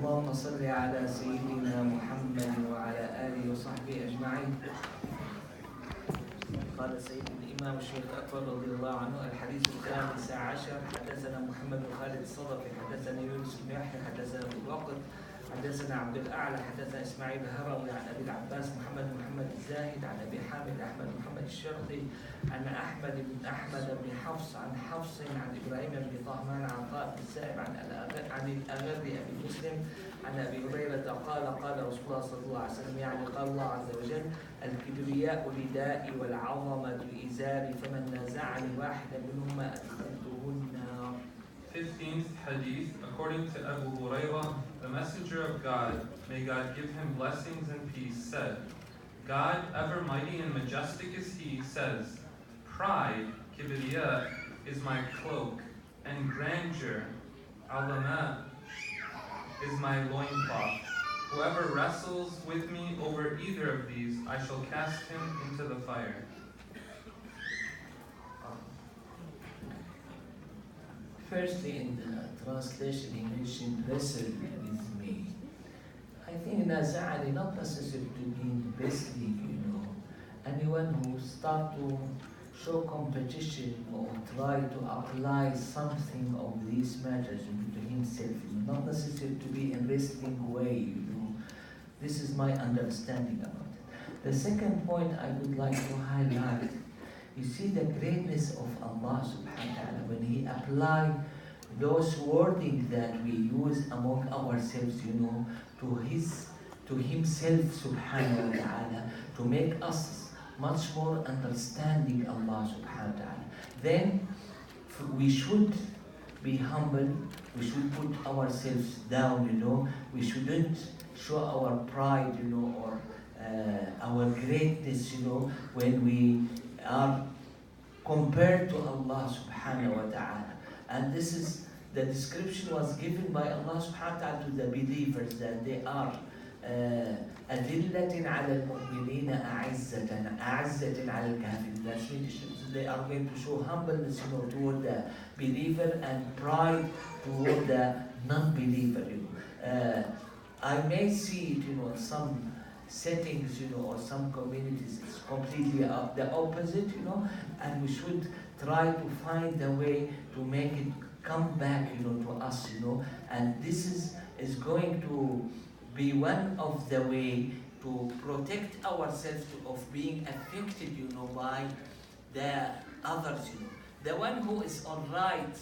اللهم صل على سيدنا محمد وعلى آله وصحبه أجمعين. قال سيد الإمام الشيخ أكبر رضي الله عنه: الحديث الخامس عشر. حدثنا محمد بن خالد الصدفي، حدثنا يونس بن يحيى، حدثنا أبو الوقت، حدثنا عبد الأعلى، حدثنا إسماعيل الهروي عن أبي العباس محمد الزاهد، عن أبي حامد أحمد محمد الشرقي، عن أحمد بن حفص عن حفص عن إبراهيم بن طهمان عن طائف السائب عن الأغر أبي مسلم عن أبي هريرة قال رسول الله صلى الله عليه وسلم، يعني قال الله عز وجل: الكبرياء ردائي والعظمة إزاري فمن نازعني واحدا منهما أدخلته النار. 15th Hadith. According to Abu Hurairah, the Messenger of God, may God give him blessings and peace, said, God, ever mighty and majestic is He, says, pride, kibriya, is my cloak, and grandeur, alama, is my loincloth. Whoever wrestles with me over either of these, I shall cast him into the fire. Firstly, in the translation, he mentioned wrestle with me. I think naza'ani not necessarily to mean wrestling, Anyone who start to show competition or try to apply something of these matters to himself, not necessarily to be in wrestling way, This is my understanding about it. The second point I would like to highlight, you see the greatness of Allah subhanahu wa ta'ala when He apply those wording that we use among ourselves, to Himself subhanahu wa ta'ala, to make us much more understanding Allah subhanahu wa ta'ala. Then we should be humble, we should put ourselves down, we shouldn't show our pride, or our greatness, when we are compared to Allah subhanahu wa ta'ala. And this is, the description was given by Allah subhanahu wa ta'ala to the believers, that they are أذلة على المؤمنين أعزة على الكافرين. That's really, so they are going to show humbleness, toward the believer and pride toward the non-believer. I may see it, in some settings, or some communities, it's completely the opposite, and we should try to find a way to make it come back, to us, and this is going to be one of the way to protect ourselves of being affected, by the others, The one who is on right,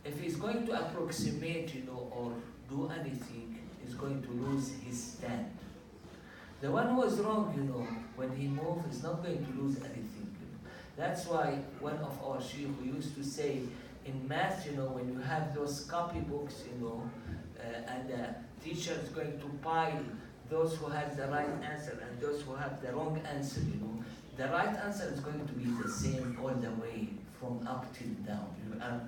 if he's going to approximate, or do anything, is going to lose his stand. The one who is wrong, when he moves, is not going to lose anything. That's why one of our sheikh used to say, in math, when you have those copybooks, and the teacher is going to pile those who have the right answer and those who have the wrong answer, the right answer is going to be the same all the way from up till down.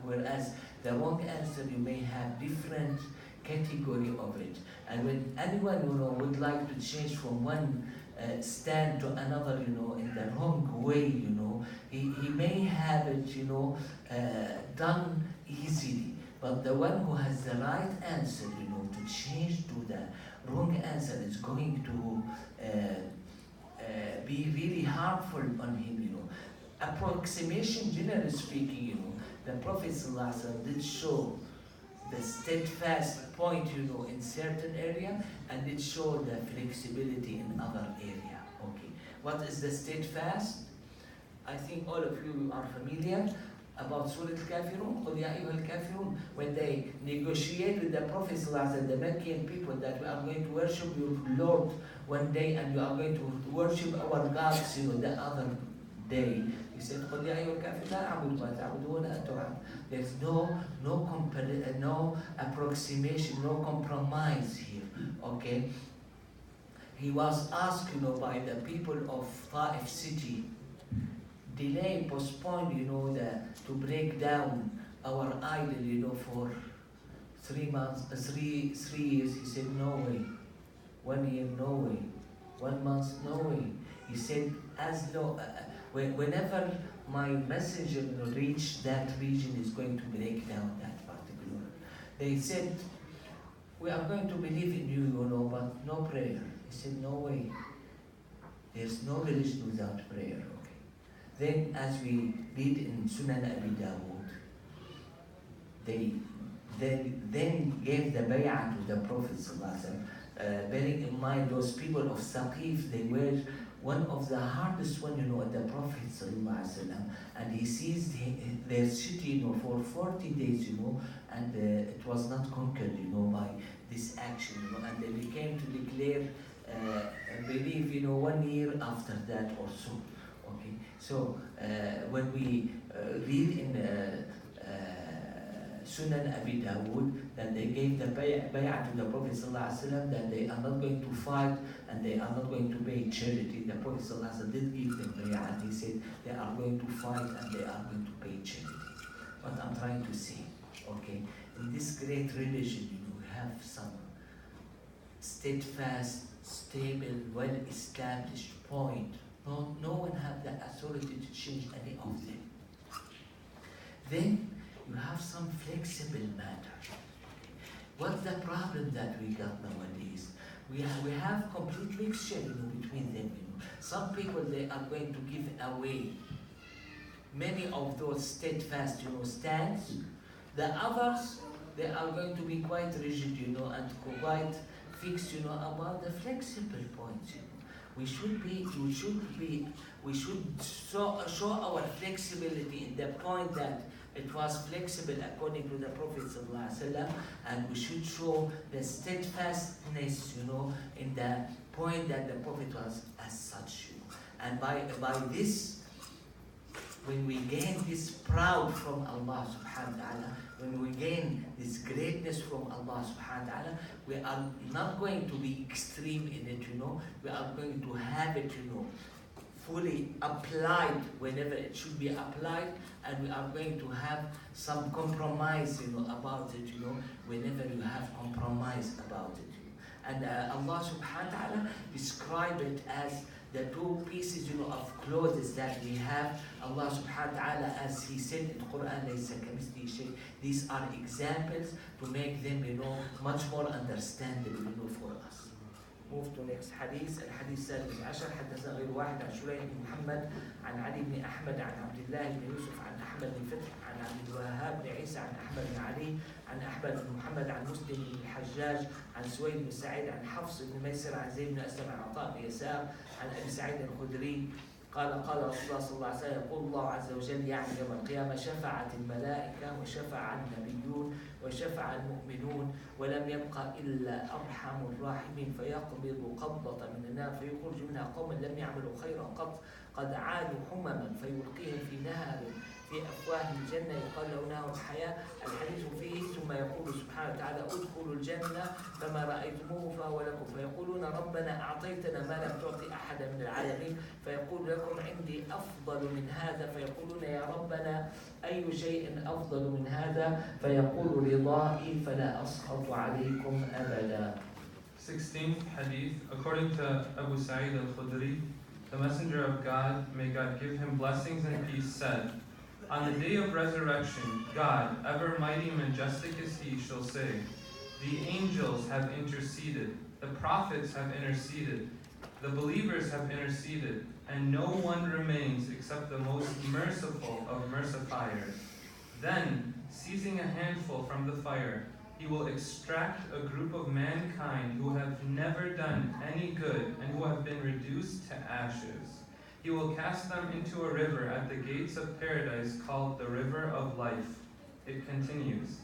Whereas the wrong answer, you may have different category of it. And when anyone, would like to change from one stand to another, in the wrong way, he may have it, done easily. But the one who has the right answer, to change to the wrong answer is going to be really harmful on him, Approximation, generally speaking, the Prophet ﷺ did show the steadfast point, in certain area, and did show the flexibility in other area. Okay, what is the steadfast? I think all of you are familiar about Surah Al-Kafirun, قُلْ يَا أَيُّهَا الْكَافِرُونَ. When they negotiate with the Prophet ﷺ, the Meccan people, that we are going to worship your Lord one day and you are going to worship our gods, the other day. He said, قُلْ يَا أَيُّهَا الْكَافِرُونَ لَا أَعْبُدُ مَا تَعْبُدُونَ أَنْتُمْ. There's no approximation, no compromise here. Okay? He was asked, by the people of Ta'if city, postpone, to break down our idol, for 3 months, 3 years. He said, no way. 1 year, no way. 1 month, no way. He said, whenever my messenger reach that region, is going to break down that particular. They said, we are going to believe in you, you know, but no prayer. He said, no way. There's no religion without prayer, okay? Then, as we read in Sunan Abi Dawood, they then gave the bay'ah to the Prophet bearing in mind those people of Saqif, they were one of the hardest one, you know, at the Prophet and he seized their city, you know, for 40 days, you know, and it was not conquered, you know, by this action, you know, and they became to declare believe, you know, 1 year after that or so. Okay, so when we read in Sunan Abi Dawood that they gave the bay'ah to the Prophet ﷺ that they are not going to fight and they are not going to pay charity. The Prophet ﷺ did give them bay'ah and he said they are going to fight and they are going to pay charity. What I'm trying to say, okay, in this great religion, you have some steadfast, stable, well-established point. No one have the authority to change any of them. Then you have some flexible matter. What's the problem that we got nowadays? We have complete mixture, you know, between them. You know. Some people, they are going to give away many of those steadfast, you know, stands. The others, they are going to be quite rigid, you know, and quite fixed, you know, about the flexible points. You know. We should show our flexibility in the point that it was flexible according to the Prophet ﷺ, and we should show the steadfastness, you know, in the point that the Prophet was as such. You know. And by this, when we gain this proud from Allah subhanahu wa ta'ala, when we gain this greatness from Allah subhanahu wa ta'ala, we are not going to be extreme in it, you know. We are going to have it, you know, fully applied whenever it should be applied, and we are going to have some compromise, you know, about it, you know, whenever you have compromise about it. And Allah subhanahu wa ta'ala describe it as the two pieces, you know, of clothes that we have. Allah subhanahu wa ta'ala, as He said in Quran, these are examples to make them, you know, much more understandable, you know, for us. Move to next hadith. الحديث السادس عشر. حدثنا غير واحد عن شريح بن محمد عن علي بن أحمد عن عبد الله بن يوسف عن أحمد بن فتح عن عبد الوهاب بن عيسى عن أحمد بن علي عن أحمد بن محمد عن مسلم بن الحجاج عن سويد بن سعيد عن حفص بن ميسر عن زيد بن أسلم عن عطاء بن يسار عن أبي سعيد الخدري قال رسول الله صلى الله عليه وسلم يقول الله عز وجل يعني يوم القيامة شفعت الملائكة وشفع النبيون وشفع المؤمنون ولم يبقى إلا أرحم الراحمين فيقبض قبضة من النار فيخرج منها قوم لم يعملوا خيرا قط قد عادوا حمما فيلقيهم في نهر في أفواه الجنة يقال له نهر الحياة. الحديث فيه ثم يقول سبحانه وتعالى ادخلوا الجنة فما رأيتموه فهو لكم فيقولون ربنا أعطيتنا ما لم تعطي أحدا من العالمين فيقول لكم عندي أفضل من هذا فيقولون يا ربنا أي شيء أفضل من هذا فيقول رضائي فلا أسخط عليكم أبدا. 16th Hadith, according to Abu Sa'id al-Khudri, the Messenger of God, may God give him blessings and peace, said, on the day of resurrection, God, ever mighty and majestic is He, shall say, the angels have interceded, the prophets have interceded, the believers have interceded, and no one remains except the most merciful of mercifiers. Then, seizing a handful from the fire, He will extract a group of mankind who have never done any good and who have been reduced to ashes. He will cast them into a river at the gates of paradise called the River of Life. It continues.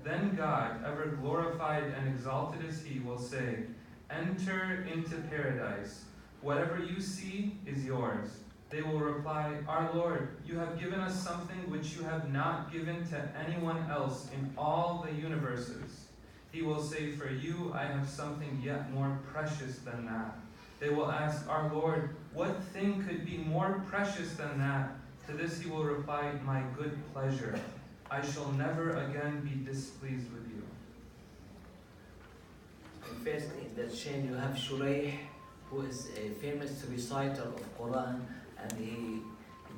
Then God, ever glorified and exalted is He, will say, enter into paradise. Whatever you see is yours. They will reply, our Lord, you have given us something which you have not given to anyone else in all the universes. He will say, for you I have something yet more precious than that. They will ask, our Lord, what thing could be more precious than that? To this He will reply, my good pleasure. I shall never again be displeased with you. First in that chain you have Shuraih, who is a famous reciter of Quran, and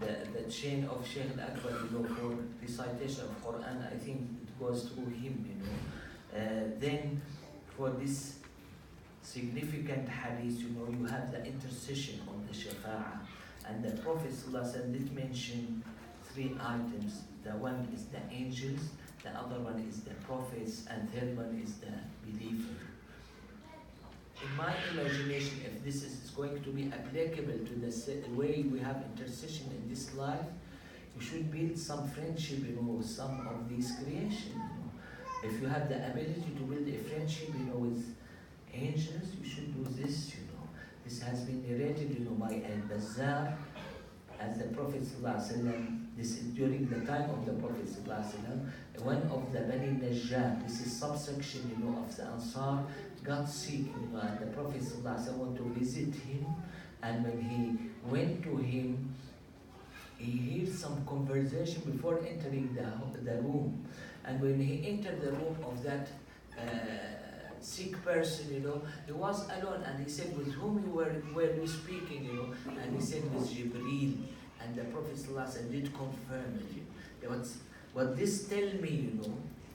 the chain of Sheikh Al-Akbar, you know, for recitation of Quran, I think it goes through him, you know. Then for this significant hadith, you have the intercession of the shafa'ah. And the Prophet ﷺ did mention 3 items. The one is the angels, the other one is the prophets, and third one is the believer. In my imagination, if this is going to be applicable to the way we have intercession in this life, you should build some friendship, with some of these creation. If you have the ability to build a friendship, with angels, you should do this. This has been narrated, by Al-Bazzar, as the Prophet ﷺ, this is during the time of the Prophet ﷺ, one of the Bani Najjar, this is subsection, of the Ansar, got sick, and the Prophet ﷺ wanted to visit him, and when he went to him, he heard some conversation before entering the room, and when he entered the room of that sick person, he was alone, and he said, with whom were you speaking, and he said, with Jibreel, and the Prophet ﷺ did confirm it. What this tell me,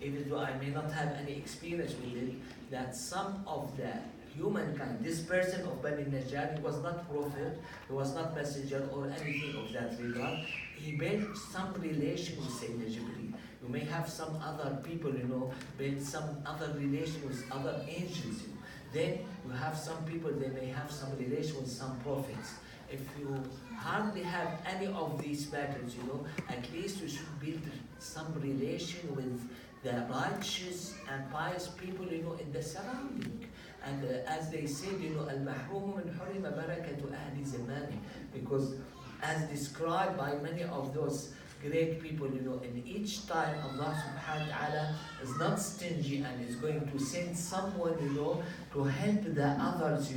even though I may not have any experience with it, that some of the humankind, this person of Bani Najjar, he was not prophet, he was not messenger or anything of that regard, he built some relation with Sayyidina Jibreel. You may have some other people, build some other relation with other angels. Then you have some people, they may have some relation with some prophets. If you hardly have any of these matters, at least you should build some relation with the righteous and pious people, in the surrounding. And as they said, al-mahrum min hurima barakatu ahli zamani, because as described by many of those great people, in each time Allah subhanahu wa ta'ala is not stingy and is going to send someone, to help the others,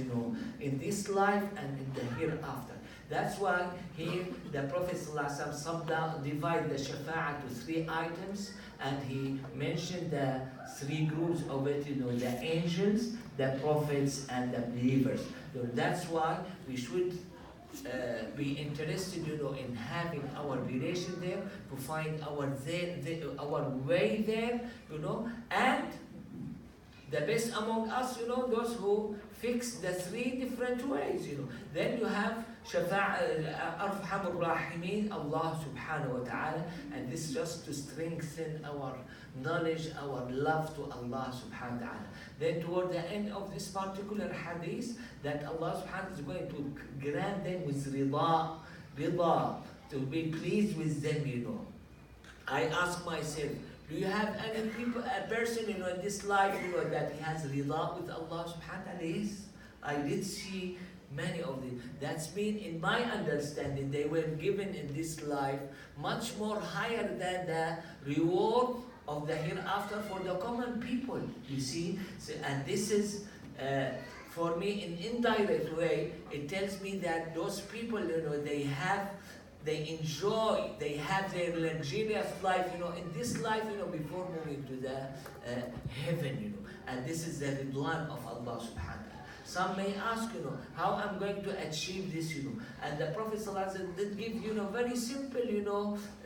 in this life and in the hereafter. That's why here the Prophet ﷺ divide the shafa'ah to 3 items, and he mentioned the 3 groups of it, the angels, the prophets, and the believers. That's why we should be interested, in having our relation there, to find our way there, and the best among us, those who fix the 3 different ways, Then you have Arhamur Rahimin, Allah subhanahu wa ta'ala, and this is just to strengthen our knowledge, our love to Allah subhanahu wa ta'ala. Then toward the end of this particular hadith, that Allah subhanahu wa ta'ala is going to grant them with rida, to be pleased with them, I ask myself, do you have any people, a person, in this life, that he has rida with Allah subhanahu wa ta'ala? Yes, I did see many of them. That's mean, in my understanding, they were given in this life much more higher than the reward of the hereafter for the common people, you see. So, and this is, for me, in indirect way, it tells me that those people, they enjoy, they have their luxurious life, in this life, before moving to the heaven, and this is the ridwan of Allah subhanahu wa ta'ala. Some may ask, how I'm going to achieve this, and the Prophet ﷺ did give, very simple,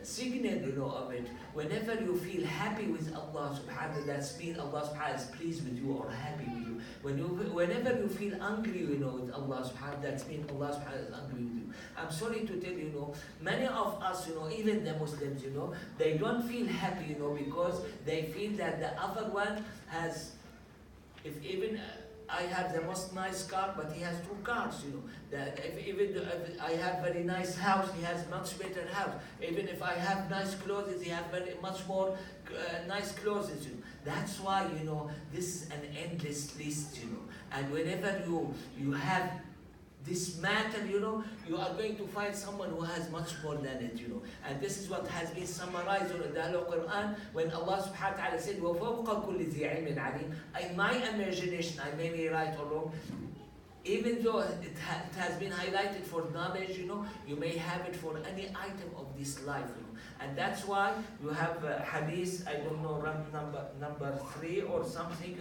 signal, of it. Whenever you feel happy with Allah subhanahu wa ta'ala, that's mean Allah subhanahu wa ta'ala is pleased with you or happy with you. Whenever you feel angry, with Allah subhanahu wa ta'ala, that's mean Allah subhanahu wa ta'ala is angry with you. I'm sorry to tell you, many of us, even the Muslims, they don't feel happy, because they feel that the other one has, if even I have the most nice car, but he has 2 cars, That if I have very nice house, he has much better house. Even if I have nice clothes, he has very much more nice clothes, That's why, this is an endless list, And whenever you have this matter, you are going to find someone who has much more than it, And this is what has been summarized in the Quran when Allah subhanahu wa ta'ala said, وَفَوْقَ كُلِّ ذِي عِلْمٍ عَلِيمٍ. In my imagination, I may be right or wrong, even though it has been highlighted for knowledge, you may have it for any item of this life, And that's why you have hadith, I don't know, number 3 or something,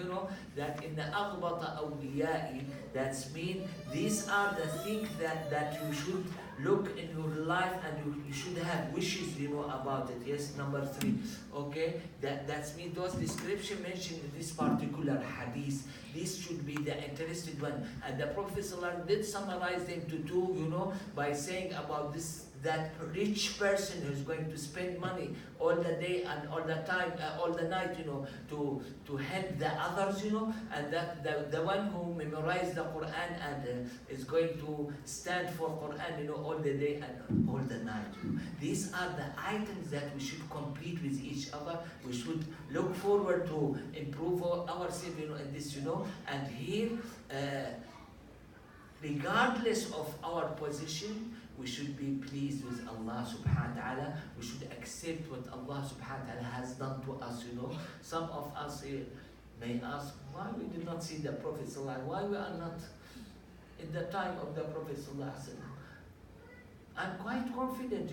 that in the أغبط أوليائي, that's mean these are the things that you should look in your life, and you should have wishes, about it. Yes, number 3. Okay, that's mean those description mentioned in this particular hadith. This should be the interested one. And the Prophet ﷺ did summarize them to 2, by saying about this, that rich person who's going to spend money all the day and all the time, all the night, to help the others, and that the one who memorized the Quran and is going to stand for Quran, all the day and all the night. These are the items that we should compete with each other. We should look forward to improve ourselves, in this, and here, regardless of our position, we should be pleased with Allah subhanahu wa ta'ala. We should accept what Allah subhanahu wa ta'ala has done to us, Some of us may ask, why we did not see the Prophet sallallahu alaihi wasallam? Why we are not in the time of the Prophet sallallahu alaihi wasallam? I'm quite confident,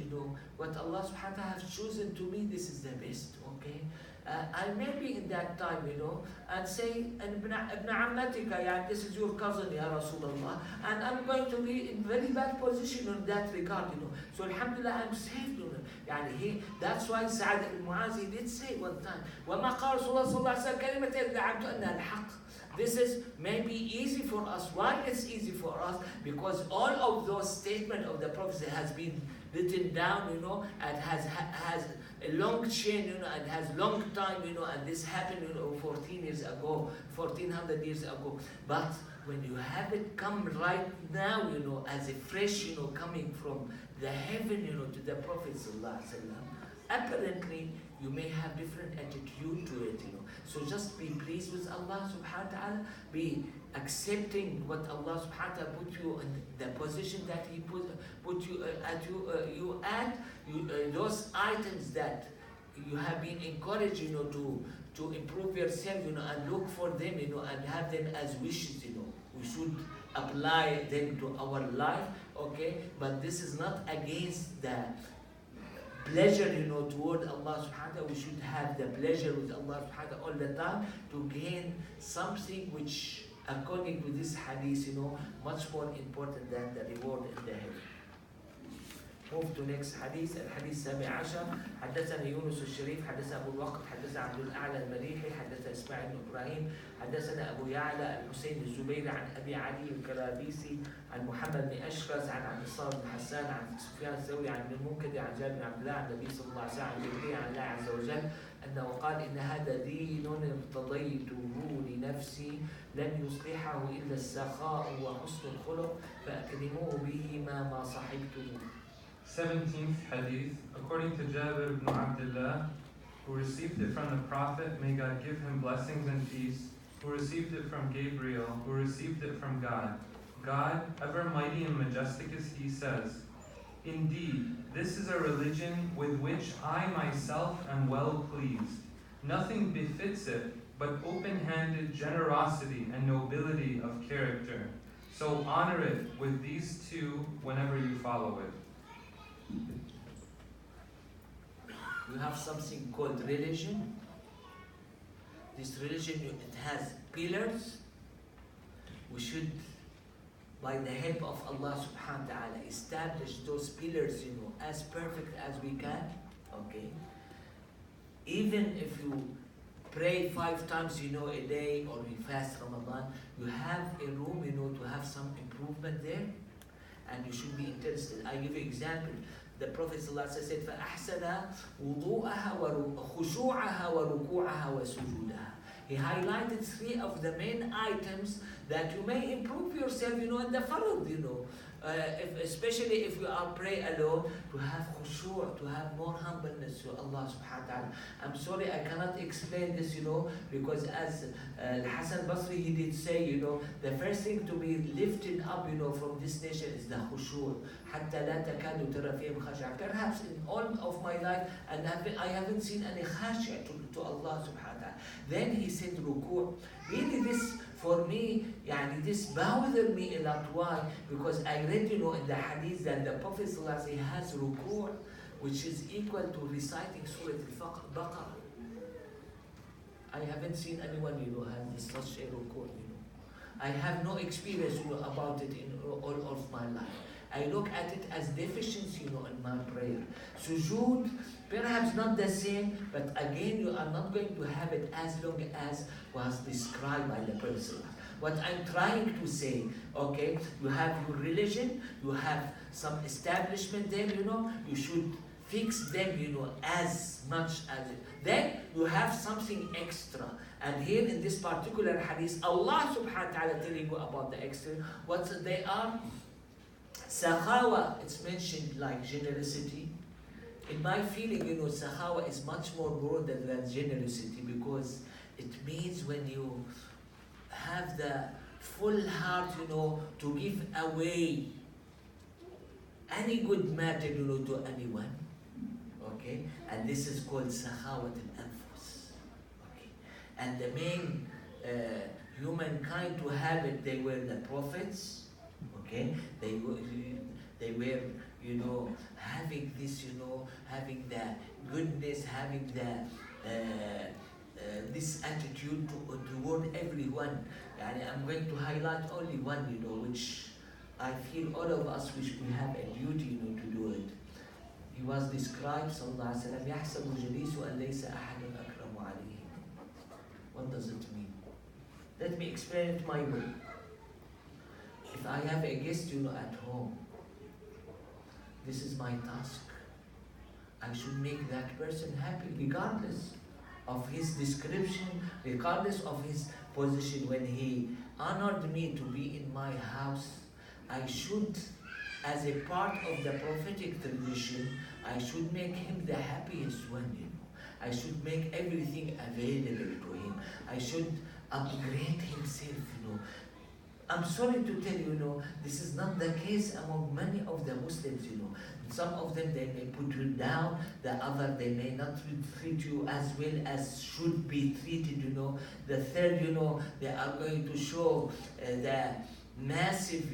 what Allah subhanahu wa ta'ala has chosen to me, this is the best, okay? I may be in that time, and say, Ibn Ammatika, this is your cousin, Ya Rasulullah, and I'm going to be in very bad position in that regard, So Alhamdulillah, I'm safe, that's why Sa'ad al-Mu'azi did say one time, وَمَا قَالَ رَسُولُ اللَّهِ صَلَّى اللَّهُ عَلَيْهِ وَسَلَّمَ كَلِمَةً دَعَمْتُ أَنَّهَا الْحَقِّ. This is maybe easy for us. Why it's easy for us? Because all of those statements of the Prophet has been written down, and has a long chain, and has long time, and this happened, 14 years ago, 1400 years ago. But when you have it come right now, as a fresh, coming from the heaven, to the Prophet sallallahu alaihi wasallam, apparently you may have different attitude to it, So just be pleased with Allah subhanahu wa ta'ala, be accepting what Allah subhanahu wa ta'ala put you in the position that He put you at, those items that you have been encouraged, to improve yourself, and look for them, and have them as wishes, We should apply them to our life, okay? But this is not against the pleasure, toward Allah subhanahu wa ta'ala. We should have the pleasure with Allah subhanahu wa ta'ala all the time to gain something which, according to this hadith, much more important than the reward in the heaven. Move to next hadith, الحديث 17. حدثنا يونس الشريف حدثنا أبو الوقت حدثنا عبد الأعلى المليحي حدثنا إسماعيل بن إبراهيم حدثنا أبو يعلى الحسين الزبيري عن أبي علي الكرابيسي عن محمد بن أشرس عن عبد الصمد بن حسان عن سفيان الثوري عن ابن المنكدر عن جابر بن عبد الله عن النبي صلى الله عليه وسلم عن جبريل عن الله عز وجل أنه قال إن هذا دين ارتضيته لنفسي لن يصلحه إلا السخاء وحسن الخلق فأكرموه به ما صحبته. 17th Hadith, according to Jabir ibn Abdullah, who received it from the Prophet, may God give him blessings and peace, who received it from Gabriel, who received it from God. God, ever mighty and majestic as He, says, Indeed, this is a religion with which I myself am well pleased. Nothing befits it but open-handed generosity and nobility of character. So honor it with these two whenever you follow it. You have something called religion. This religion, it has pillars. We should, by the help of Allah subhanahu wa ta'ala, establish those pillars, as perfect as we can. Okay. Even if you pray 5 times, a day, or you fast Ramadan, you have a room, to have some improvement there, and you should be interested. I give you an example. The Prophet ﷺ said, فَأَحْسَنَ وُضُوءَهَا وَخُشُوعَهَا وَرُكُوعَهَا وَسُجُودَهَا. He highlighted 3 of the main items that you may improve yourself, in the farad, especially if you are pray alone, to have khushu', to have more humbleness to Allah subhanahu wa ta'ala. I'm sorry, I cannot explain this, because as Hassan Basri, he did say, the first thing to be lifted up, from this nation is the khushu'. حتى لا تكاد ترى فيهم خشعة. Perhaps in all of my life, and I haven't seen any khash'a to Allah subhanahu wa ta'ala. Then he said ruku'. Really this, for me, this bothered me a lot. Why? Because I read, in the hadith that the Prophet ﷺ has ruku', which is equal to reciting Surah Al-Baqarah. I haven't seen anyone, have such a ruku, I have no experience, about it in all of my life. I look at it as deficiency, in my prayer. Sujood, perhaps not the same, but again, you are not going to have it as long as was described by the person. What I'm trying to say, okay, you have your religion, you have some establishment there, you should fix them, as much as it. Then you have something extra. And here in this particular hadith, Allah subhanahu wa ta'ala telling you about the extra, what they are. Sakhawa, it's mentioned like generosity. In my feeling, sakhawa is much more broader than generosity, because it means when you have the full heart, to give away any good matter, to anyone. Okay? And this is called sakhawat al-anfus. Okay? And the main humankind to have it, they were the prophets. Okay? They were, having this, having the goodness, having the this attitude toward everyone. And I'm going to highlight only one, which I feel all of us which we have a duty, to do it. He was described, sallallahu alaihi wasallam, يحسب جليس أن ليس أحد أكرم عليه. What does it mean? Let me explain it my way. If I have a guest, at home, this is my task. I should make that person happy, regardless of his description, regardless of his position. When he honored me to be in my house, I should, as a part of the prophetic tradition, I should make him the happiest one, I should make everything available to him. I should upgrade himself, I'm sorry to tell you, this is not the case among many of the Muslims, Some of them, they may put you down, the other, they may not treat you as well as should be treated, The third, they are going to show the massive,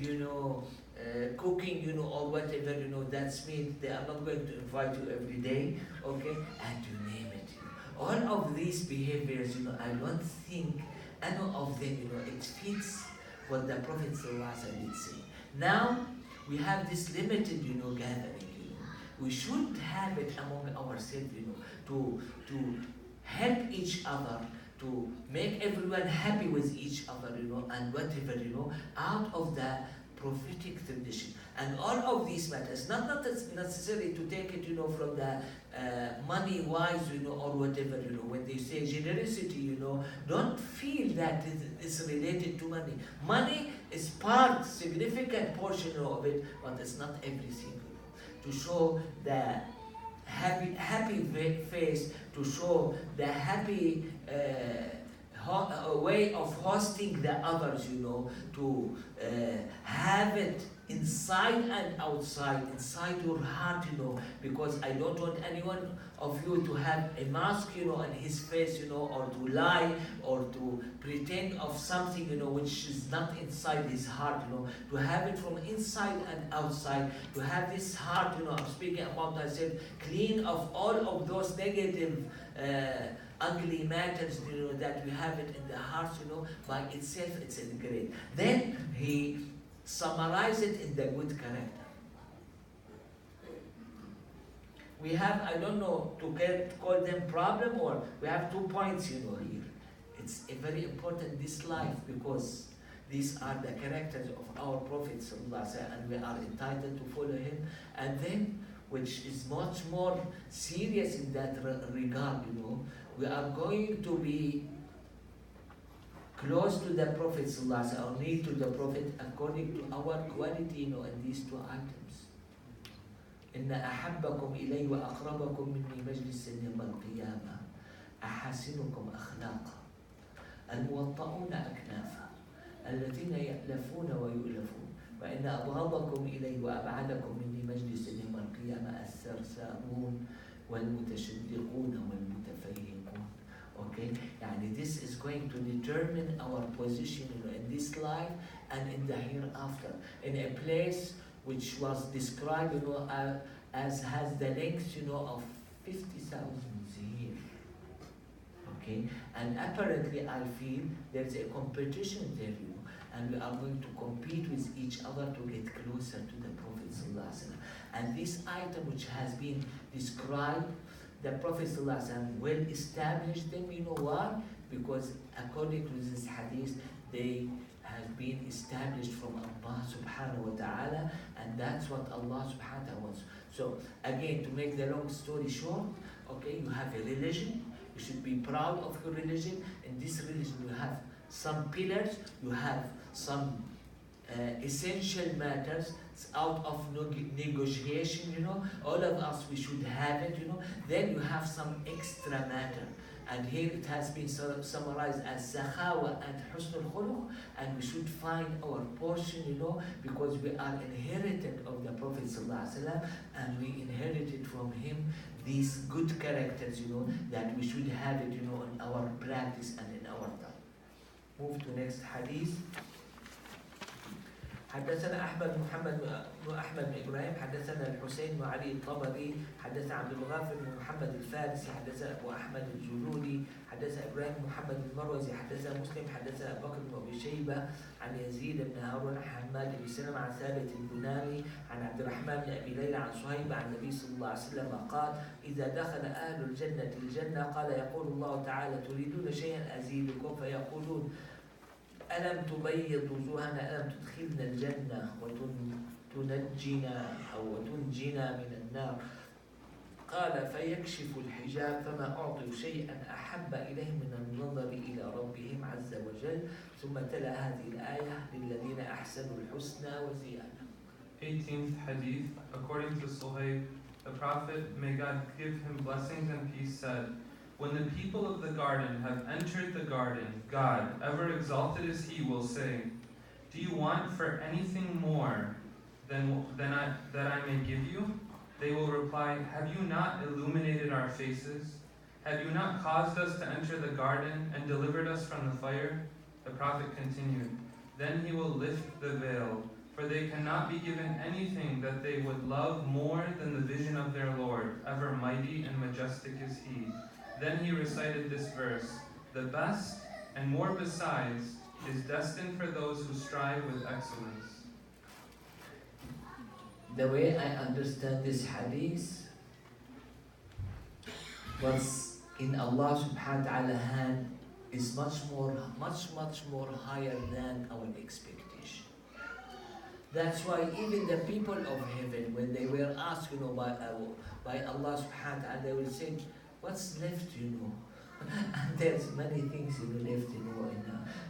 cooking, or whatever, that's meat. They are not going to invite you every day, okay? And you name it. All of these behaviors, I don't think any of them, it fits what the Prophet ﷺ did say. Now, we have this limited, gathering, We should have it among ourselves, to help each other, to make everyone happy with each other, and whatever, out of the prophetic tradition. And all of these matters, not necessarily to take it, from the money-wise, or whatever, When they say generosity, don't feel that it's related to money. Money is part, significant portion of it, but it's not everything. To show the happy face, to show the happy way of hosting the others, to have it inside and outside, inside your heart, because I don't want anyone of you to have a mask, on his face, or to lie, or to pretend of something, which is not inside his heart, to have it from inside and outside, to have this heart, I'm speaking about myself, clean of all of those negative, ugly matters, that we have it in the heart, by itself, it's great. Then he summarized it in the good character. We have, I don't know, to call them problem, or we have 2 points, here. It's a very important, this life, because these are the characters of our Prophet ﷺ, and we are entitled to follow him. And then, which is much more serious in that regard, we are going to be close to the Prophet ﷺ, or near to the Prophet, according to our quality, in these 2 items. إن أحبكم إلي وأقربكم مني مجلسا يوم القيامة أحاسنكم أخلاقا الموطؤون أكنافا الذين يألفون ويؤلفون وإن أبغضكم إلي وأبعدكم مني مجلسا يوم القيامة الثرثارون والمتشدقون والمتفيهقون. Okay, يعني this is going to determine our position in this life and in the hereafter, in a place which was described, as has the length, of 50,000 years. Okay, and apparently I feel there's a competition there, and we are going to compete with each other to get closer to the Prophet ﷺ. And this item which has been described, the Prophet ﷺ will establish them, why? Because according to this hadith, they have been established from Allah subhanahu wa ta'ala, and that's what Allah subhanahu wa ta'ala wants. So again, to make the long story short, okay, you have a religion, you should be proud of your religion. In this religion you have some pillars, you have some essential matters out of negotiation, all of us, we should have it, Then you have some extra matter. And here it has been summarized as Sakhawa and Husnul Khuluq, and we should find our portion, because we are inherited of the Prophet ﷺ, and we inherited from him these good characters, that we should have it, in our practice and in our time. Move to next hadith. حدثنا أحمد محمد بن أحمد بن إبراهيم حدثنا الحسين بن علي الطبري حدثنا عبد الغافر بن محمد الفارسي حدثنا أبو أحمد الجلولي حدثنا إبراهيم بن محمد المروزي حدثنا مسلم حدثنا أبو بكر بن أبي شيبة عن يزيد بن هارون عن حماد بن سلمة عن ثابت البناني عن عبد الرحمن بن أبي ليلى عن صهيب عن النبي صلى الله عليه وسلم قال إذا دخل أهل الجنة الجنة قال يقول الله تعالى تريدون شيئا أزيدكم فيقولون ألم تبيض وجوهنا ألم تدخلنا الجنة وتنجينا أو وتنجينا من النار قال فيكشف الحجاب فما أعطوا شيئا أحب إليهم من النظر إلى ربهم عز وجل ثم تلا هذه الآية للذين أحسنوا الحسنى وزيادة. 18th Hadith. According to Suhaib, the Prophet, may God give him blessings and peace, said, when the people of the garden have entered the garden, God, ever exalted is He, will say, do you want for anything more that I may give you? They will reply, have you not illuminated our faces? Have you not caused us to enter the garden and delivered us from the fire? The Prophet continued, then He will lift the veil, for they cannot be given anything that they would love more than the vision of their Lord, ever mighty and majestic is He. Then he recited this verse, the best and more besides is destined for those who strive with excellence. The way I understand this hadith, what's in Allah subhanahu wa ta'ala hand is much more higher than our expectation. That's why even the people of heaven, when they were asked, by Allah subhanahu wa ta'ala, they will say, what's left, And there's many things, left,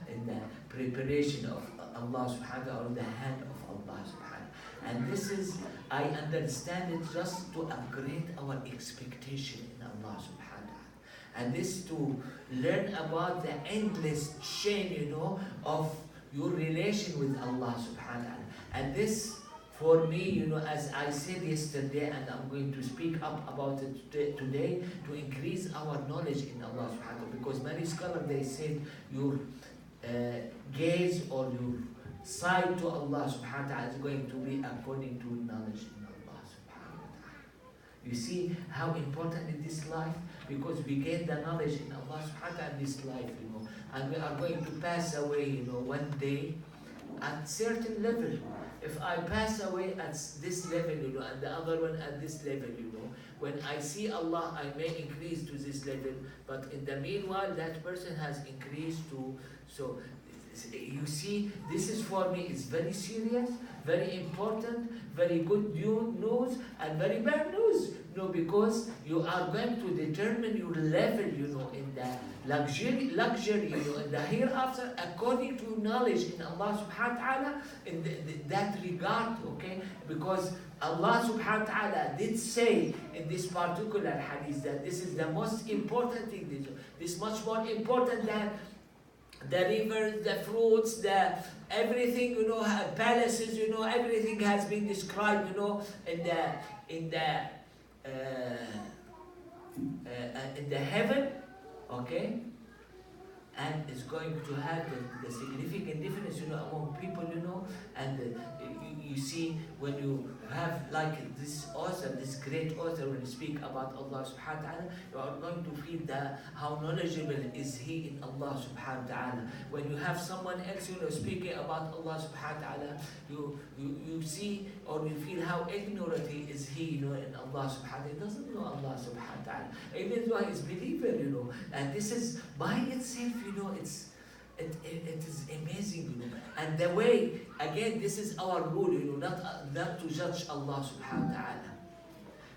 in the preparation of Allah subhanahu wa ta'ala, or the hand of Allah subhanahu wa ta'ala. And this is, I understand it just to upgrade our expectation in Allah subhanahu wa ta'ala. And this to learn about the endless chain, of your relation with Allah subhanahu wa ta'ala. And this, for me, as I said yesterday, and I'm going to speak up about it today, to increase our knowledge in Allah subhanahu wa ta'ala. Because many scholars, they said your gaze or your sight to Allah subhanahu wa ta'ala is going to be according to knowledge in Allah subhanahu wa ta'ala. You see how important is this life? Because we gain the knowledge in Allah subhanahu wa ta'ala in this life, and we are going to pass away, one day at certain level. If I pass away at this level, and the other one at this level, when I see Allah, I may increase to this level, but in the meanwhile, that person has increased to, so you see, this is for me, it's very serious, very important, very good news, and very bad news, because you are going to determine your level, in the luxury, in the hereafter, according to knowledge in Allah subhanahu wa ta'ala, in that regard, okay? Because Allah subhanahu wa ta'ala did say in this particular hadith that this is the most important thing, this is much more important than the rivers, the fruits, the everything, palaces, everything has been described, in the heaven, okay? and it's going to have the significant difference, among people, and you see when you have like this author, this great author, when you speak about Allah subhanahu wa ta'ala, you are going to feel how knowledgeable is he in Allah subhanahu wa ta'ala. When you have someone else, speaking about Allah subhanahu wa ta'ala, you see or you feel how ignorant is he, in Allah subhanahu wa ta'ala. He doesn't know Allah subhanahu wa ta'ala, even though he is believer, and this is by itself, it is amazing, and the way, again, this is our rule, not to judge Allah subhanahu wa ta'ala.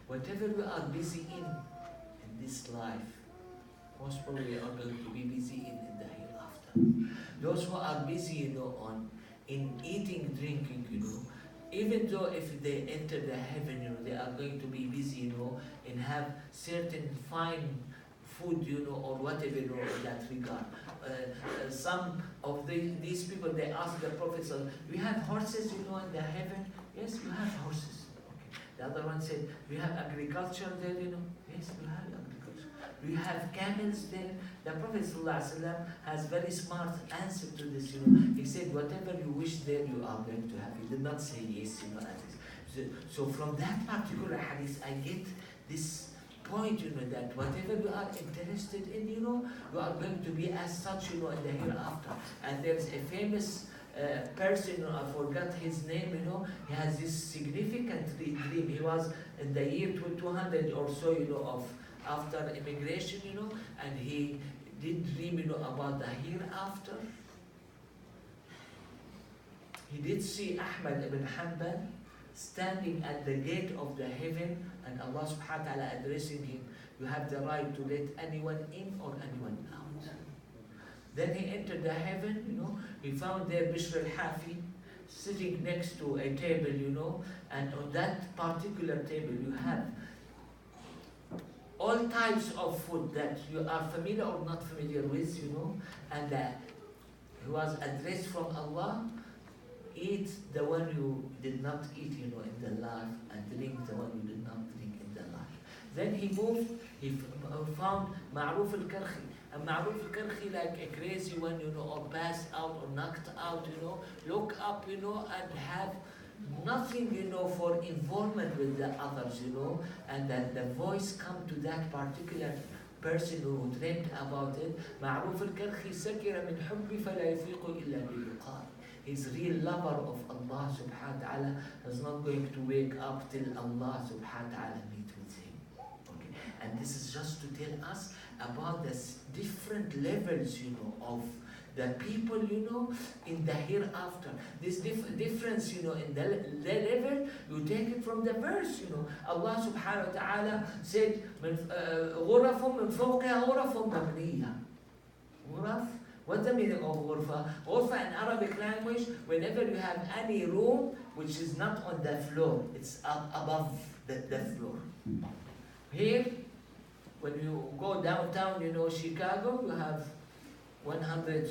Whatever we are busy in this life, most probably we are going to be busy in the hereafter. Those who are busy, in eating, drinking, even though if they enter the heaven, they are going to be busy, and have certain fine food, or whatever, in that regard. Some of these people, they ask the Prophet, we have horses, in the heaven? Yes, you have horses. Okay. The other one said, we have agriculture there, Yes, we have agriculture. We have camels there. The Prophet ﷺ has very smart answer to this, He said, whatever you wish there, you are going to have. He did not say yes, So from that particular hadith, I get this point, that whatever you are interested in, you are going to be as such, in the hereafter. And there's a famous person, I forgot his name, he has this significant dream. He was in the year 200 or so, of after immigration, and he did dream, about the hereafter. He did see Ahmad ibn Hanbal standing at the gate of the heaven, and Allah subhanahu wa ta'ala addressing him, you have the right to let anyone in or anyone out. Then he entered the heaven, he found there Bishr al-Hafi sitting next to a table, and on that particular table you have all types of food that you are familiar or not familiar with, and he was addressed from Allah, eat the one you did not eat, in the life, and drink the one you did not drink in the life. Then he moved, he found Ma'ruf al-Karhi. And Ma'ruf al-Karhi, like a crazy one, or passed out or knocked out, look up, and have nothing, for involvement with the others, and that the voice come to that particular person who dreamt about it. Ma'ruf al-Karhi sakira min hubbi fala yafiqu illa bi-liqa'i. His real lover of Allah subhanahu wa ta'ala is not going to wake up till Allah subhanahu wa ta'ala meet with him. Okay? And this is just to tell us about the different levels, of the people, in the hereafter. This difference, in the level, you take it from the verse, Allah subhanahu wa ta'ala said, غُرَفٌ مِّن فَوْقِهَا غُرَفٌ مَبْنِيَّةٌ. غرف. What's the meaning of ghurfa? Ghurfa in Arabic language, whenever you have any room which is not on the floor, it's above the floor. Here, when you go downtown, Chicago, you have 100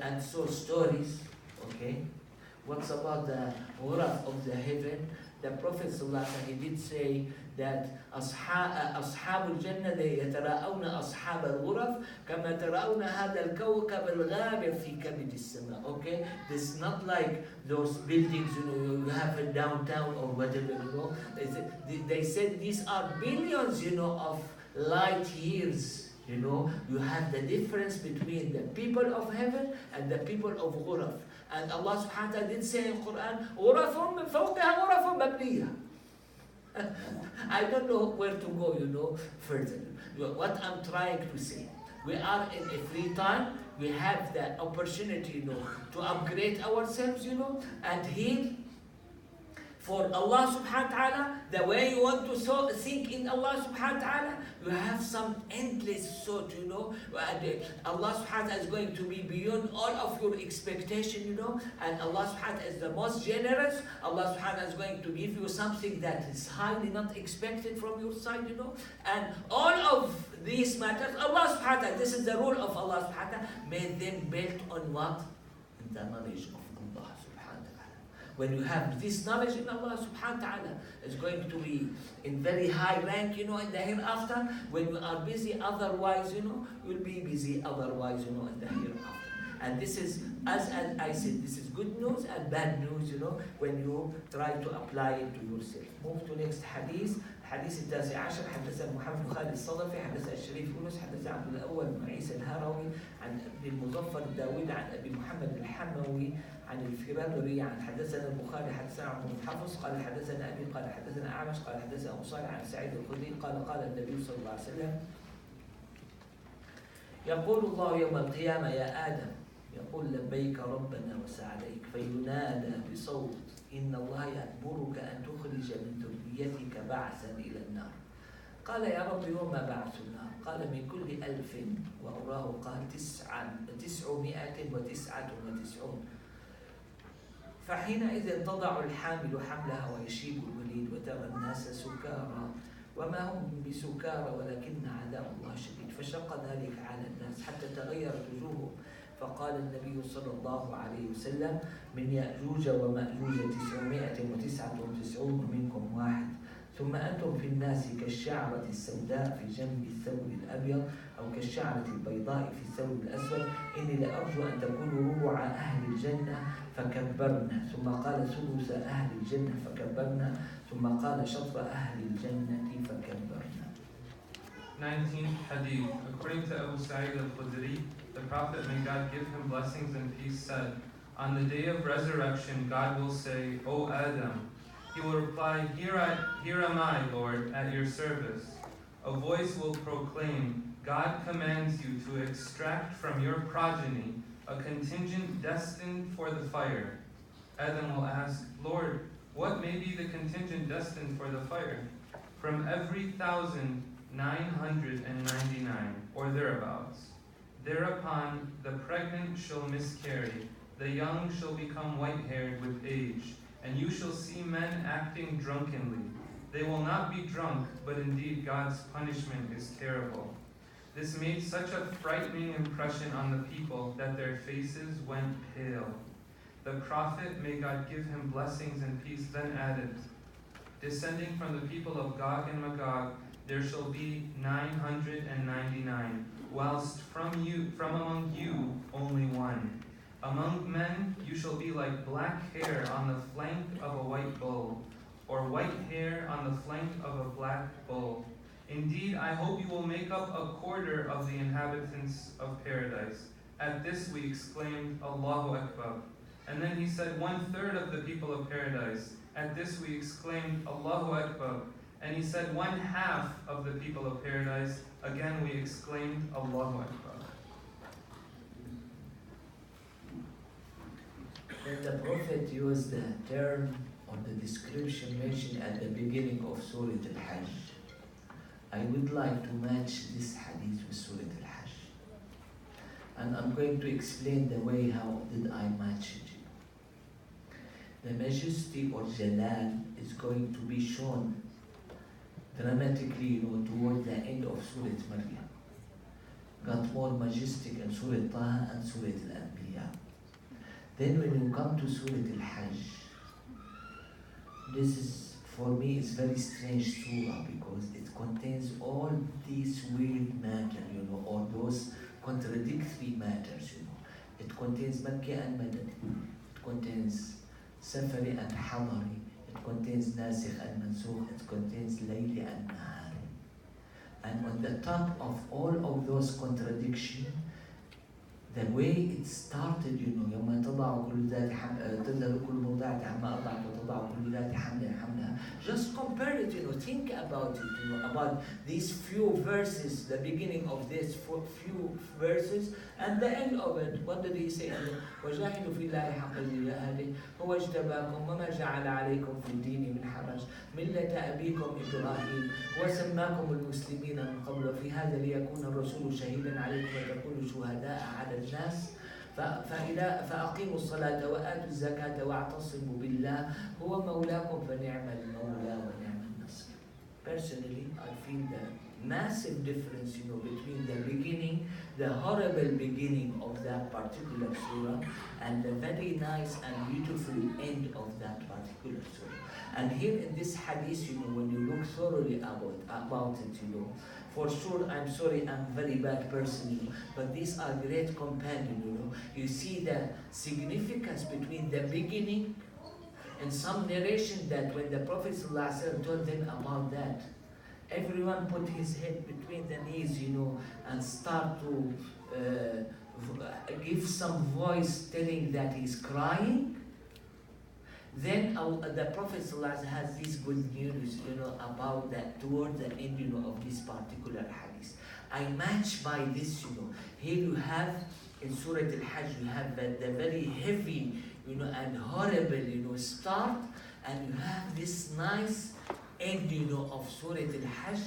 and so stories. Okay, what's about the ghuraf of the heaven? The Prophet ﷺ, he did say that أصحاب الجنة يتراءون أصحاب الغرف كما تراءون هذا الكوكب الغابر في كبد السماء. Okay, this is not like those buildings, you have a downtown or whatever, They said these are billions, of light years. You have the difference between the people of heaven and the people of ghuraf. And Allah subhanahu wa ta'ala did say in Quran, غُرَفٌ مِّن فَوْقِهَا غُرَفٌ مَبْنِيَّةٌ. I don't know where to go, further. What I'm trying to say, we are in a free time, we have the opportunity, to upgrade ourselves, and heal for Allah subhanahu wa ta'ala, the way you want to think in Allah subhanahu wa ta'ala, you have some endless thought, and Allah subhanahu wa ta'ala is going to be beyond all of your expectation, and Allah subhanahu wa ta'ala is the most generous. Allah subhanahu wa ta'ala is going to give you something that is highly not expected from your side, and all of these matters, Allah subhanahu wa ta'ala, this is the rule of Allah subhanahu wa ta'ala, made them built on what? In the knowledge of Allah subhanahu wa ta'ala. when you have this knowledge in Allah subhanahu wa ta'ala, is going to be in very high rank, in the hereafter. When you are busy otherwise, you'll be busy otherwise, in the hereafter. And this is, as I said, this is good news and bad news, when you try to apply it to yourself. Move to next hadith. حديث التاسع عشر. حدثنا محمد بن خالد الصدفي، حدثنا الشريف يونس، حدثنا عبد الأول بن عيسى الهروي عن ابن المظفر الداوود عن أبي محمد الحموي عن الفرابري عن حدثنا البخاري حدثنا عمرو بن حفص قال حدثنا أبي قال حدثنا أعمش قال حدثنا أبو صالح عن سعيد الخدري قال النبي صلى الله عليه وسلم: يقول الله يوم القيامة: يا آدم، يقول: لبيك ربنا وسعديك، فينادى بصوت: إن الله يأمرك أن تخرج من ذريتك بعثا إلى النار. قال: يا رب وما بعث النار؟ قال: من كل 1000. وأراه قال 999. فحينئذ تضع الحامل حملها ويشيب الوليد وترى الناس سكارى وما هم بسكارى ولكن عذاب الله شديد. فشق ذلك على الناس حتى تغيرت وجوههم. فقال النبي صلى الله عليه وسلم: من يأجوج ومأجوج 999 ومنكم واحد. ثم أنتم في الناس كالشعرة السوداء في جنب الثوب الأبيض أو كالشعرة البيضاء في الثوب الأسود. إني لأرجو أن تكونوا ربع أهل الجنة فكبرنا. ثم قال ثلث أهل الجنة فكبرنا. ثم قال شطر أهل الجنة فكبرنا. 19th Hadith. According to Abu Sa'id al-Khudri, the Prophet, may God give him blessings and peace, said, on the day of resurrection, God will say, O Adam. He will reply, Here am I, Lord, at your service. A voice will proclaim, God commands you to extract from your progeny a contingent destined for the fire. Adam will ask, Lord, what may be the contingent destined for the fire? From every 1,999, or thereabouts. Thereupon the pregnant shall miscarry, the young shall become white-haired with age, and you shall see men acting drunkenly. They will not be drunk, but indeed God's punishment is terrible. This made such a frightening impression on the people that their faces went pale. The Prophet, may God give him blessings and peace, then added, descending from the people of Gog and Magog, there shall be 999, whilst from among you only one. Among men you shall be like black hair on the flank of a white bull, or white hair on the flank of a black bull. Indeed, I hope you will make up a quarter of the inhabitants of paradise. At this we exclaimed, Allahu Akbar. And then he said, 1/3 of the people of paradise. At this we exclaimed, Allahu Akbar. And he said, 1/2 of the people of paradise. Again we exclaimed, Allahu Akbar. When the Prophet used the term or the description mentioned at the beginning of Surah Al-Hajj, I would like to match this hadith with Surah Al-Hajj. And I'm going to explain the way how did I match it. The majesty or Jalal is going to be shown dramatically, toward the end of Surah Maryam. Got more majestic in Surah Taha and Surah Al-Anbiya. Then when you come to Surah Al-Hajj, this is, for me, it's very strange surah because it contains all these weird matters, or those contradictory matters, It contains Makki and Madani. It contains Safari and Hadari. It contains Nasikh and Mansukh. It contains Layli and Nahari. And on the top of all of those contradictions, the way it started, يوم تضع كل ذات تذهب كل مرضعة عما أرضعت وتضع كل ذات حمل حملها. Just compare it, think about it, about these few verses, the beginning of these few verses, and the end of it. What did he say? وَجَاهِدُوا فِي اللَّهِ حَقَّ جِهَادِهِ هُوَ اجْتَبَاكُمْ وَمَا جَعَلَ عَلَيْكُمْ فِي الدِّينِ مِنْ حَرَجٍ مِلَّةَ أَبِيكُمْ إِبْرَاهِيمَ وَسَمَّاكُمُ الْمُسْلِمِينَ مِنْ قَبْلُ وَفِي هَذَا لِيَكُونَ الرَّسُولُ شَهِيدًا عَلَيْكُمْ وَتَكُونُوا شُهَدَاءَ عَلَى الناس فأقيموا الصلاة وآتوا الزكاة واعتصموا بالله هو مولاكم فنعم المولى ونعم النصير. Personally, I feel the massive difference, between the beginning, the horrible beginning of that particular surah, and the very nice and beautiful end of that particular surah. And here in this hadith, when you look thoroughly about it, for sure, I'm sorry, I'm a very bad person, but these are great companions, You see the significance between the beginning and some narration that when the Prophet ﷺ told them about that, everyone put his head between the knees, and start to give some voice telling that he's crying. Then the Prophet ﷺ has this good news, about that toward the end, of this particular hadith. I match by this, Here you have, in Surah Al-Hajj, you have the very heavy, and horrible, start, and you have this nice end, of Surah Al-Hajj,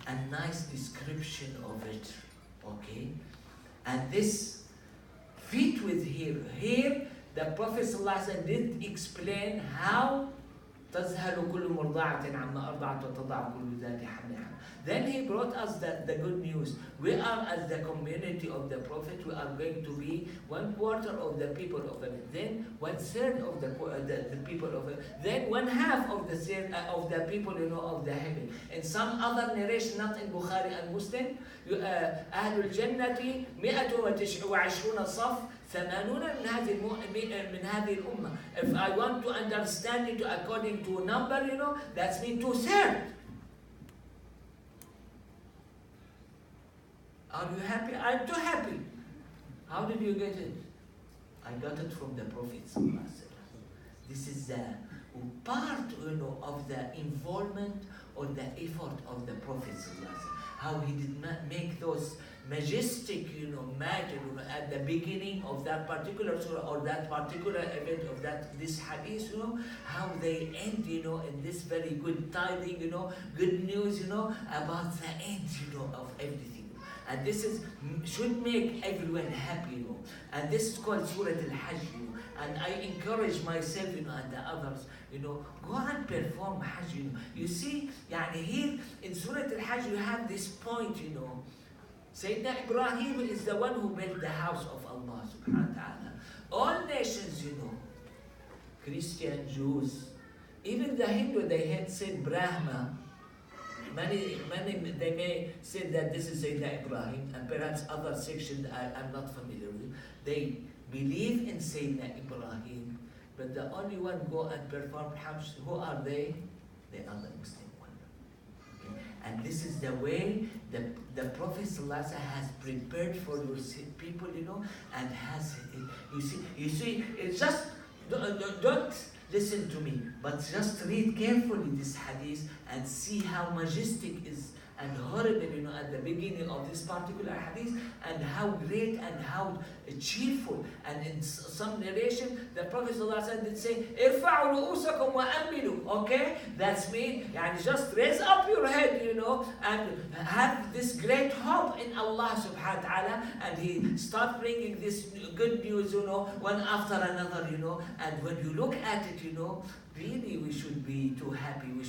and nice description of it, okay? And this fit with here. Here, the Prophet ﷺ did explain how تذهل كل مرضعة عما أرضعت وتضع كل ذات حمل حمل. Then he brought us the good news. We are, as the community of the Prophet, we are going to be 1/4 of the people of it. Then 1/3 of the people of it. Then 1/2 of the people, of the heaven. In some other narration, not in Bukhari and Muslim, أهل الجنة 129 صف. 80 من هذه الأمة. If I want to understand it according to number, that's mean 2/3. Are you happy? I'm too happy. How did you get it? I got it from the Prophet. This is the part, of the involvement or the effort of the Prophet. How he did not make those majestic, matter, at the beginning of that particular surah or that particular event of this hadith, how they end, in this very good tiding, good news, about the end, of everything. And this should make everyone happy, And this is called Surah Al-Hajj, And I encourage myself, and the others, go and perform Hajj, You see, here in Surah Al-Hajj, you have this point, Sayyidina Ibrahim is the one who built the house of Allah subhanahu wa ta'ala. All nations, Christian, Jews, even the Hindu, they had said Brahma. Many, they may say that this is Sayyidina Ibrahim, and perhaps other sections I'm not familiar with. They believe in Sayyidina Ibrahim, but the only one go and perform Hajj, who are they? They are the Muslim one. Okay? And this is the way the Prophet ﷺ has prepared for your people, and has, you see, it's just, don't listen to me, but just read carefully this hadith and see how majestic is and horrible, at the beginning of this particular hadith, and how great and how cheerful. And in some narration, the Prophet ﷺ did say, "Irfa'u ru'usakum wa aminu." Okay, that's mean, just raise up your head, and have this great hope in Allah subhanahu wa ta'ala. And he start bringing this good news, one after another, And when you look at it, really we should be too happy. We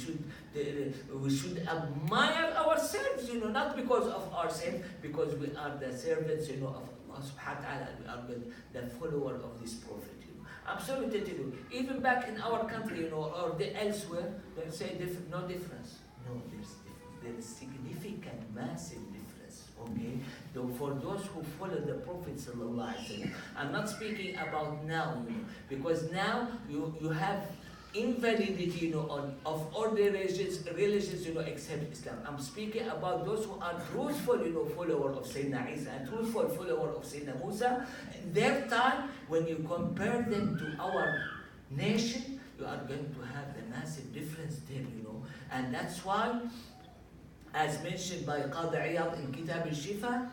should admire ourselves, not because of ourselves, because we are the servants, of Allah subhanahu wa ta'ala, and we are the follower of this Prophet. I'm sorry to tell you, even back in our country, or elsewhere, they say no difference. No, there is significant, massive difference. Okay, though for those who follow the Prophet sallallahu alaihi wasallam, I'm not speaking about now, because now you have invalidity, of all the religions, except Islam. I'm speaking about those who are truthful, follower of Sayyidina Isa and truthful follower of Sayyidina Musa. In their time, when you compare them to our nation, you are going to have the massive difference there, And that's why, as mentioned by Qadi Iyad in Kitab al-Shifa,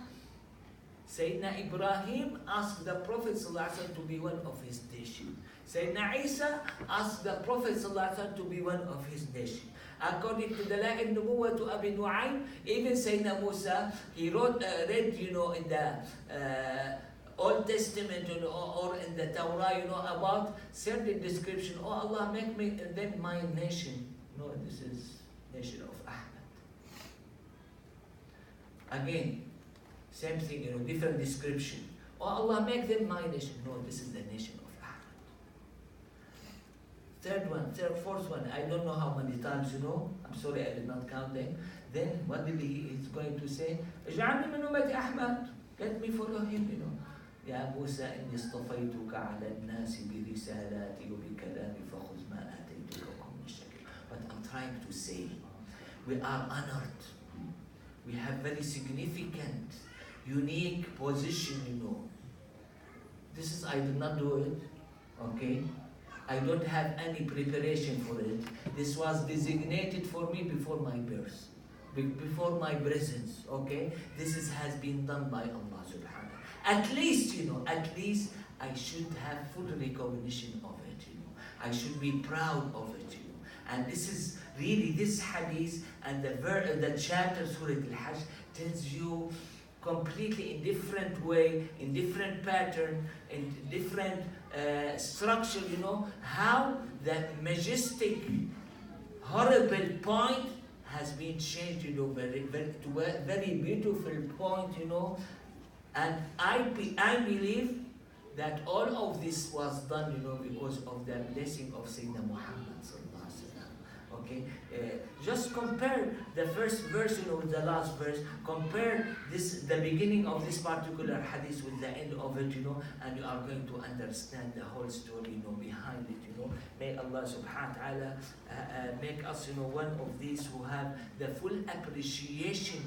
Sayyidina Ibrahim asked the Prophet ﷺ to be one of his nation. Sayyidina Isa asked the Prophet ﷺ to be one of his nation. According to the Dalail Nubuwwah to Abi Nu'aym, even Sayyidina Musa, he read, in the Old Testament, or in the Torah, about certain description. Oh Allah, make them my nation. No, this is nation of Ahmad. Again, same thing, different description. Oh Allah, make them my nation. No, this is the nation of Ahmad. Fourth one, I don't know how many times, I'm sorry I did not count them. Then what did he is going to say? اجعلني من أمة أحمد. Let me follow him, يا موسى إني اصطفيتك على الناس برسالاتي وبكلامي فخذ ما آتيتك وكن من الشاكرين. But I'm trying to say, we are honored. We have very significant, unique position, This is, I did not do it, okay? I don't have any preparation for it. This was designated for me before my birth, before my presence, okay? This has been done by Allah subhanahu wa ta'ala. At least I should have full recognition of it, I should be proud of it, And this is really, this hadith and the chapter Surah Al-Hajj tells you completely in different way, in different pattern, in different structure, how that majestic, horrible point has been changed, very, very, to a very beautiful point, And I believe that all of this was done, because of the blessing of Sayyidina Muhammad. Okay, just compare the first verse, with the last verse. Compare the beginning of this particular hadith with the end of it, and you are going to understand the whole story, behind it. May Allah Subhanahu wa Taala make us, one of these who have the full appreciation,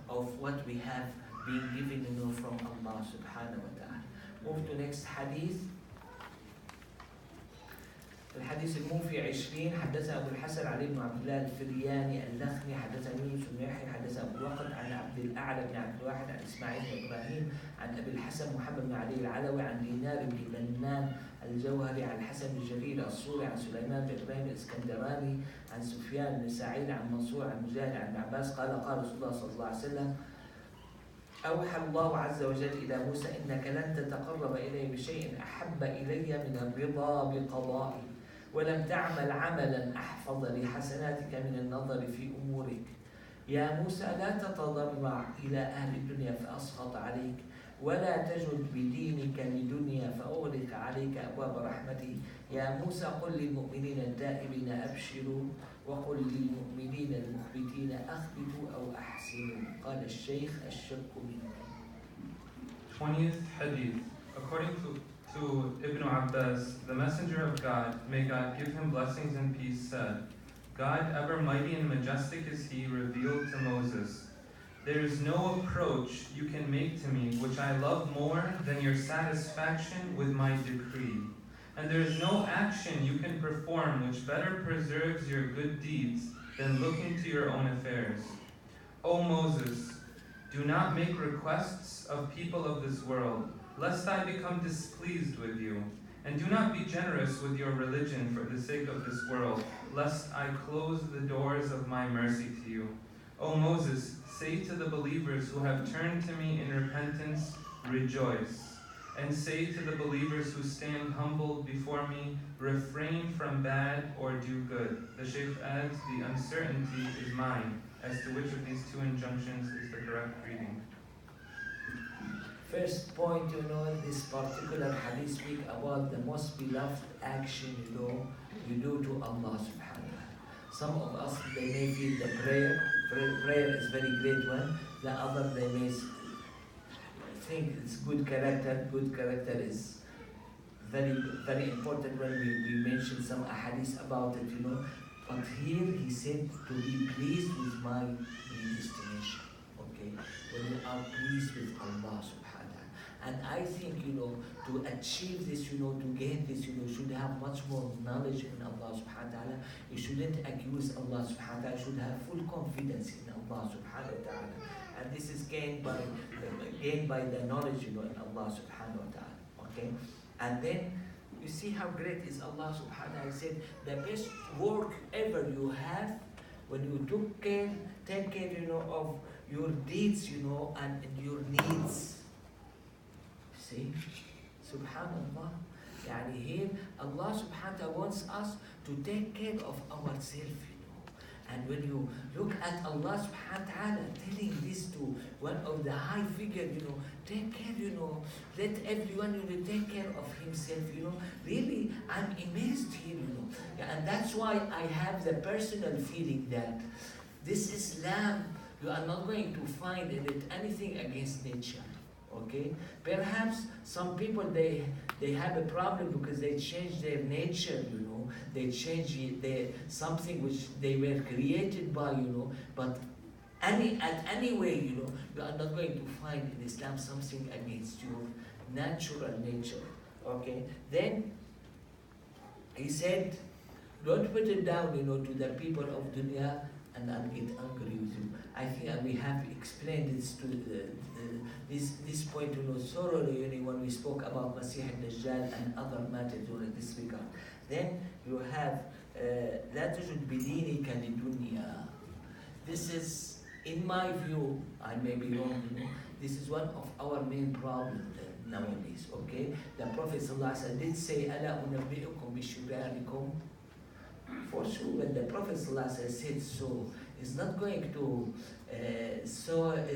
of what we have been given, from Allah Subhanahu wa Taala. Move to next hadith. الحديث الموفي 20 حدثنا أبو الحسن علي بن عبد الله الفرياني اللخمي حدثنا يونس بن يحيى حدثنا أبو الوقت عن عبد الأعلى بن عبد الواحد عن إسماعيل بن إبراهيم عن أبي الحسن محمد بن علي العلوي عن دينار بن بنان الجوهري عن الحسن بن جرير الصوري عن سليمان بن إبراهيم الإسكندراني عن سفيان بن سعيد عن منصور عن مجاهد عن عباس قال رسول الله صلى الله عليه وسلم أوحى الله عز وجل إلى موسى إنك لن تتقرب إلي بشيء أحب إلي من الرضا بقضائي ولم تعمل عملا أحفظ لحسناتك من النظر في أمورك يا موسى لا تتضرع إلى أهل الدنيا فأسخط عليك ولا تجد بدينك لدنيا فأغلق عليك أبواب رحمتي يا موسى قل للمؤمنين التائبين أبشروا وقل للمؤمنين المخبتين أخبتوا أو أحسنوا قال الشيخ الشك منه. 20th Hadith. According to Ibn Abbas, the Messenger of God, may God give him blessings and peace, said, God, ever mighty and majestic is He, revealed to Moses, there is no approach you can make to me which I love more than your satisfaction with my decree. And there is no action you can perform which better preserves your good deeds than looking to your own affairs. O Moses, do not make requests of people of this world, lest I become displeased with you. And do not be generous with your religion for the sake of this world, lest I close the doors of my mercy to you. O Moses, say to the believers who have turned to me in repentance, rejoice. And say to the believers who stand humbled before me, refrain from bad or do good. The Shaykh adds, the uncertainty is mine as to which of these two injunctions is the correct reading. First point, this particular hadith speak about the most beloved action, you do to Allah subhanahu wa ta'ala. Some of us, they may feel the prayer is very great one. The other, they may think it's good character. Good character is very, very important when we mention some hadith about it, But here he said to be pleased with my predestination, okay? When you are pleased with Allah subhanahu wa ta'ala. And I think, to achieve this, to gain this, you should have much more knowledge in Allah subhanahu wa ta'ala. You shouldn't accuse Allah subhanahu wa ta'ala. You should have full confidence in Allah subhanahu wa ta'ala. And this is gained by the knowledge, in Allah subhanahu wa ta'ala. Okay? And then you see how great is Allah subhanahu wa ta'ala. He said the best work ever you have when you take care, of your deeds, and your needs. See? Subhanallah. Here Allah subhanahu wa ta'ala wants us to take care of ourselves, And when you look at Allah subhanahu wa ta'ala telling this to one of the high figure, take care, let everyone, take care of himself, really, I'm amazed here, Yeah, and that's why I have the personal feeling that this Islam, you are not going to find in it anything against nature. Okay? Perhaps some people, they have a problem because they change their nature, They change something which they were created by, But any way, you are not going to find in Islam something against your natural nature. Okay? Then he said, don't put it down, to the people of dunya, and I'll get angry with you. I think we have explained this to this point, thoroughly, when we spoke about Masih al-Dajjal and other matters in this regard. Then you have لا تجد بدينك للدنيا. This is, in my view, I may be wrong, this is one of our main problems nowadays. Okay, the Prophet ﷺ did say, ألا أنبئكم بشراركم. For sure, when the Prophet ﷺ said so, he's not going to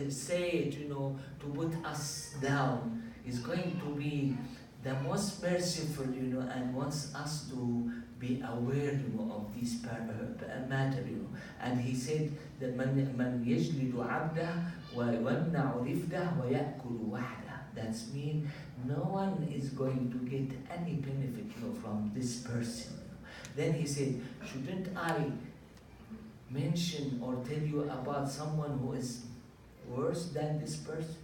say it, to put us down. He's going to be the most merciful, and wants us to be aware, of this matter, And he said that man يجلد عبده ويمنع رفده ويأكل وحده. That means no one is going to get any benefit, from this person. Then he said, shouldn't I mention or tell you about someone who is worse than this person?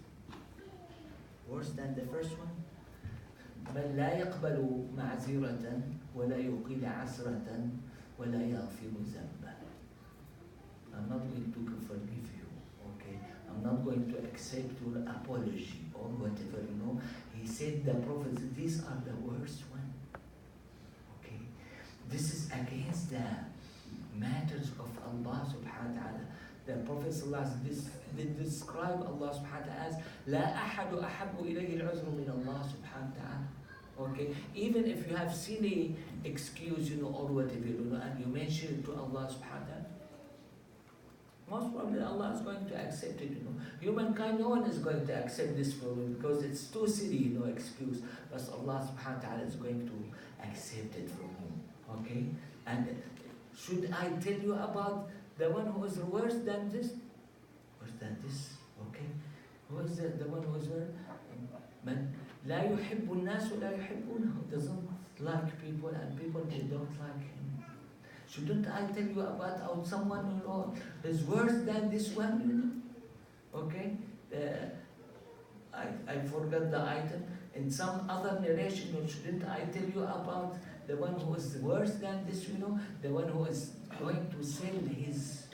Worse than the first one? من لا يقبل معذرة ولا يقيل عسرة ولا يغفر ذنبا. I'm not going to forgive you, okay? I'm not going to accept your apology or whatever, He said, the prophets, these are the worst one. Okay? This is against the matters of Allah subhanahu wa ta'ala. The Prophet did describe Allah subhanahu wa ta'ala as لا أحد أحب إليه العذر من الله سبحانه وتعالى. Okay, even if you have silly excuse, or whatever, and you mention it to Allah subhanahu wa ta'ala, most probably Allah is going to accept it, Humankind, no one is going to accept this from you because it's too silly, excuse. But Allah subhanahu wa ta'ala is going to accept it from you. Okay? And should I tell you about the one who is worse than this? Worse than this? Okay? Who is the one who is worse? Man, لا يحب الناس ولا يحبونه. Doesn't like people, and people, they don't like him. Shouldn't I tell you about someone who is worse than this one? Okay? I forgot the item. In some other narration, shouldn't I tell you about the one who is worse than this, the one who is going to sell his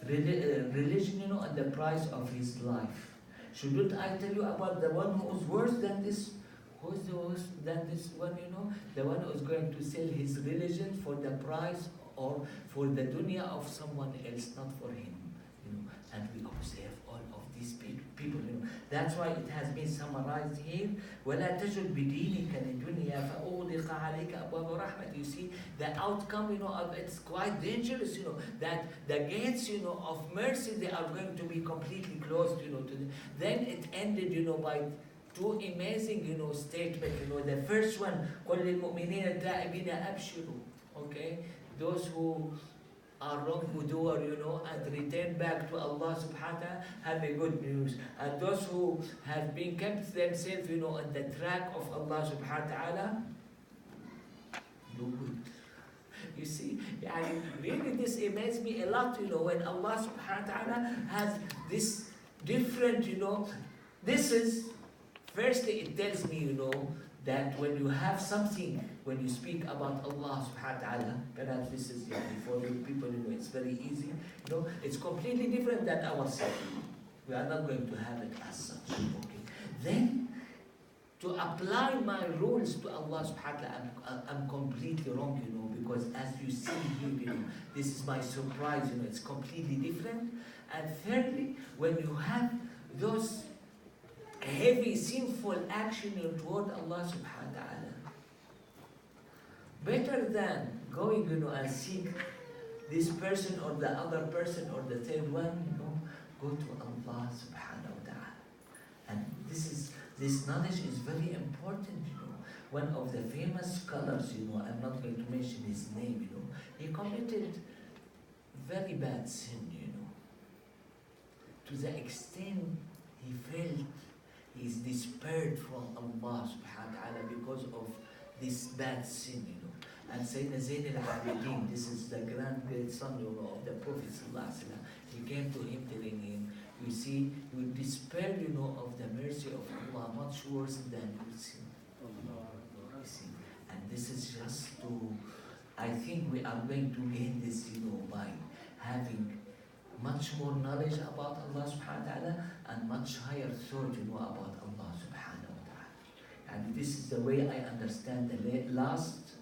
religion, at the price of his life? Shouldn't I tell you about the one who is worse than this? Who is worse than this one, The one who is going to sell his religion for the price or for the dunya of someone else, not for him. And we observe all of these people, That's why it has been summarized here. وَلَا تَجُدْ بِدِينِكَ لِلدُّنْيَا فَأُغْلِقَ عَلَيْكَ أَبْوَابَ رَحْمَةٍ. You see, the outcome, it's quite dangerous, that the gates, of mercy, they are going to be completely closed, Then it ended, by two amazing, statements, The first one, قُلْ لِلْمُؤْمِنِينَ التَّائِبِينَ أَبْشِرُوا. Okay? Those who are wrongdoer, and return back to Allah subhanahu wa ta'ala, have a good news. And those who have been kept themselves, on the track of Allah subhanahu wa ta'ala, do good. You see, really this amazes me a lot, when Allah subhanahu wa ta'ala has this different, this is, firstly it tells me, that when you have something, when you speak about Allah subhanahu wa ta'ala, perhaps this is for you people, it's very easy, it's completely different than ourselves. We are not going to have it as such. Okay. Then, to apply my rules to Allah subhanahu wa ta'ala, I'm completely wrong, because as you see here, this is my surprise, it's completely different. And thirdly, when you have those heavy sinful action toward Allah subhanahu wa ta'ala, better than going and seek this person or the other person or the third one, go to Allah subhanahu wa ta'ala. And this knowledge is very important, One of the famous scholars, I'm not going to mention his name, he committed very bad sin, to the extent he felt he is despaired from Allah subhanahu wa ta'ala because of this bad sin, And Sayyidina Zayn al-Abidin, this is the great son of the Prophet sallallahu alaihi wasallam, he came to him telling him, you see, you despair, of the mercy of Allah much worse than your sin. You see, and this is just to, I think we are going to gain this, by having much more knowledge about Allah subhanahu wa ta'ala and much higher thought, about Allah subhanahu wa ta'ala. And this is the way I understand the last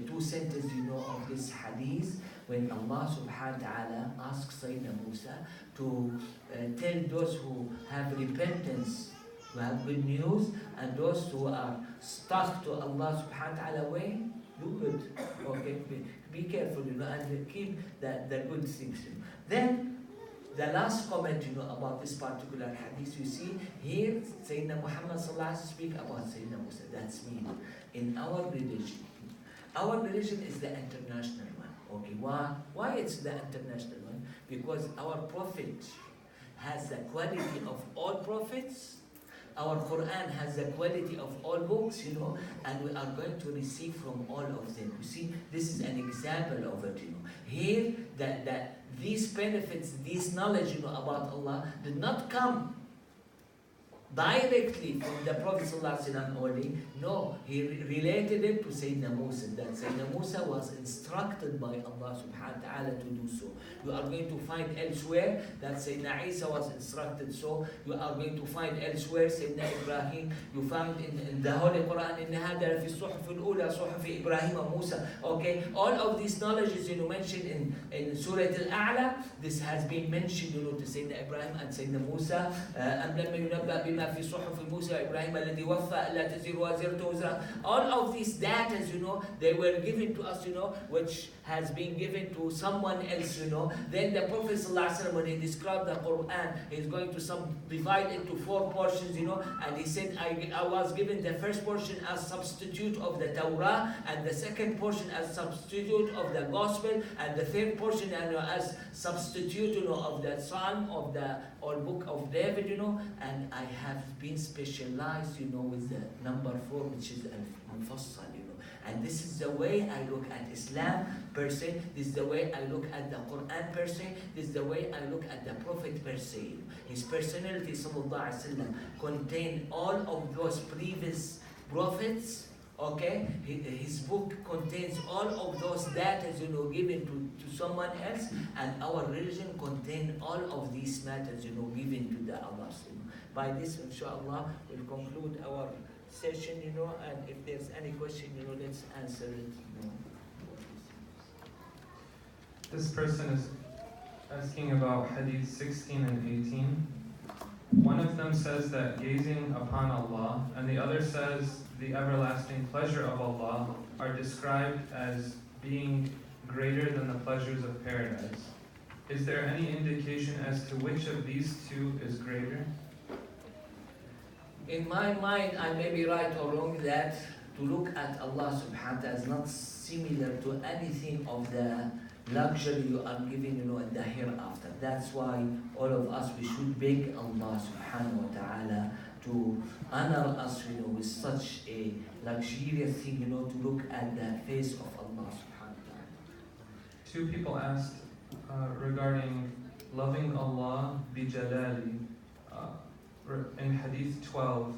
two sentences, of this hadith, when Allah subhanahu wa ta'ala asks Sayyidina Musa to tell those who have repentance, who have good news, and those who are stuck to Allah subhanahu wa ta'ala way, do good. Okay, be careful, and keep the good things. Then the last comment, about this particular hadith, you see here, Sayyidina Muhammad sallallahu alaihi wasallam speak about Sayyidina Musa. That's me. In our religion, is the international one. Okay, why it's the international one? Because our prophet has the quality of all prophets. Our Quran has the quality of all books, and we are going to receive from all of them. You see, this is an example of it, Here, that these benefits, this knowledge, about Allah did not come directly from the Prophet ﷺ only. No, he related it to Sayyidina Musa, that Sayyidina Musa was instructed by Allah subhanahu wa ta'ala to do so. You are going to find elsewhere that Sayyidina Isa was instructed so. You are going to find elsewhere Sayyidina Ibrahim. You find in the Holy Quran, in هذا في الصحف الأولى صحف إبراهيم وموسى. Okay, all of these knowledges, mentioned in Surah Al-A'la, this has been mentioned, to Sayyidina Ibrahim and Sayyidina Musa. أم لما ينبأ بما في صحف موسى وإبراهيم الذي وفى ألا تزر وازرة وزر. All of these data, they were given to us, which has been given to someone else, Then the Prophet ﷺ, when he described the Quran, he's going to divide it to 4 portions, and he said, I was given the first portion as substitute of the Torah, and the second portion as substitute of the Gospel, and the third portion as substitute, of the Psalm of the or Book of David, and I have been specialized, with the number 4, which is al-Mufassal, And this is the way I look at Islam per se. This is the way I look at the Quran per se. This is the way I look at the Prophet per se. His personality, sallallahu alaihi wasallam, contained all of those previous prophets. Okay, his book contains all of those data, given to someone else, and our religion contains all of these matters, given to the others. By this, inshallah, we'll conclude our session, and if there's any question, let's answer it. This person is asking about Hadith 16 and 18. One of them says that gazing upon Allah, and the other says the everlasting pleasure of Allah are described as being greater than the pleasures of paradise. Is there any indication as to which of these two is greater? In my mind, I may be right or wrong, that to look at Allah subhanahu wa ta'ala is not similar to anything of the luxury you are given, in the hereafter. That's why all of us, we should beg Allah subhanahu wa ta'ala to honor us, with such a luxurious thing, to look at the face of Allah subhanahu wa ta'ala. 2 people asked regarding loving Allah bi jalali. In Hadith 12,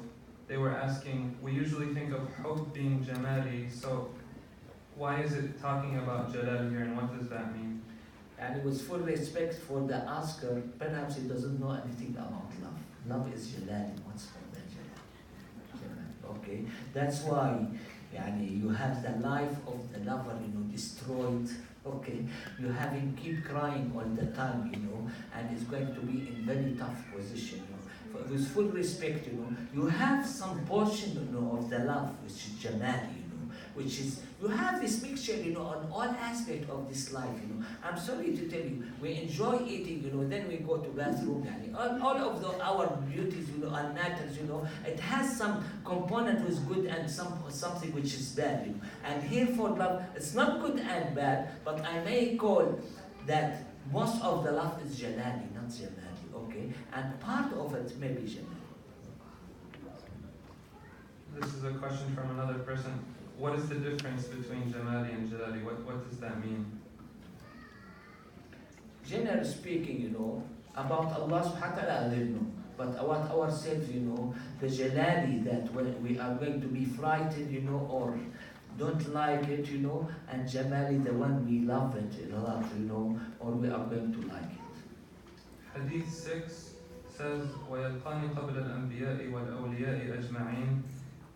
they were asking, we usually think of hub being jamali, so why is it talking about jalal here, and what does that mean? And it was full respect for the asker. Perhaps he doesn't know anything about love. Love is jalal. What's called that jalal? Okay, that's why you have the life of the lover, destroyed. Okay, you have him keep crying all the time, and he's going to be in very tough position. With full respect, you have some portion, of the love, which is jamal, which is, you have this mixture, on all aspects of this life. I'm sorry to tell you, we enjoy eating, then we go to bathroom, all of our beauties, and matters, it has some component which is good and something which is bad, And here for love, it's not good and bad, but I may call that most of the love is jalali, not jalali, okay? And part of it may be jalali. This is a question from another person. What is the difference between jamali and jalali? What does that mean? Generally speaking, about Allah subhanahu wa ta'ala, I don't know. But about ourselves, the jalali, that when we are going to be frightened, or don't like it, and jamali, the one we love it a lot, or we are going to like it. Hadith 6 says, وَيَلْقَانِ قَبْلَ الْأَنْبِيَاءِ وَالْأَوْلِيَاءِ أَجْمَعِينَ.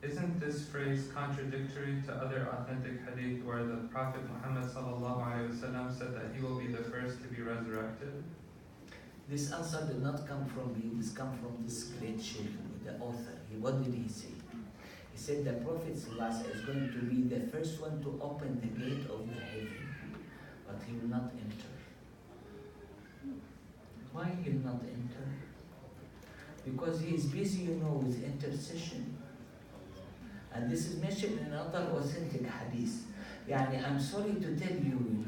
Isn't this phrase contradictory to other authentic hadith where the Prophet Muhammad ﷺ said that he will be the first to be resurrected? This answer did not come from me, this come from this great sheikh, the author. What did he say? He said the Prophet ﷺ is going to be the first one to open the gate of the heaven, but he will not enter. Why he will not enter? Because he is busy, with intercession. And this is mentioned in another authentic hadith. I'm sorry to tell you,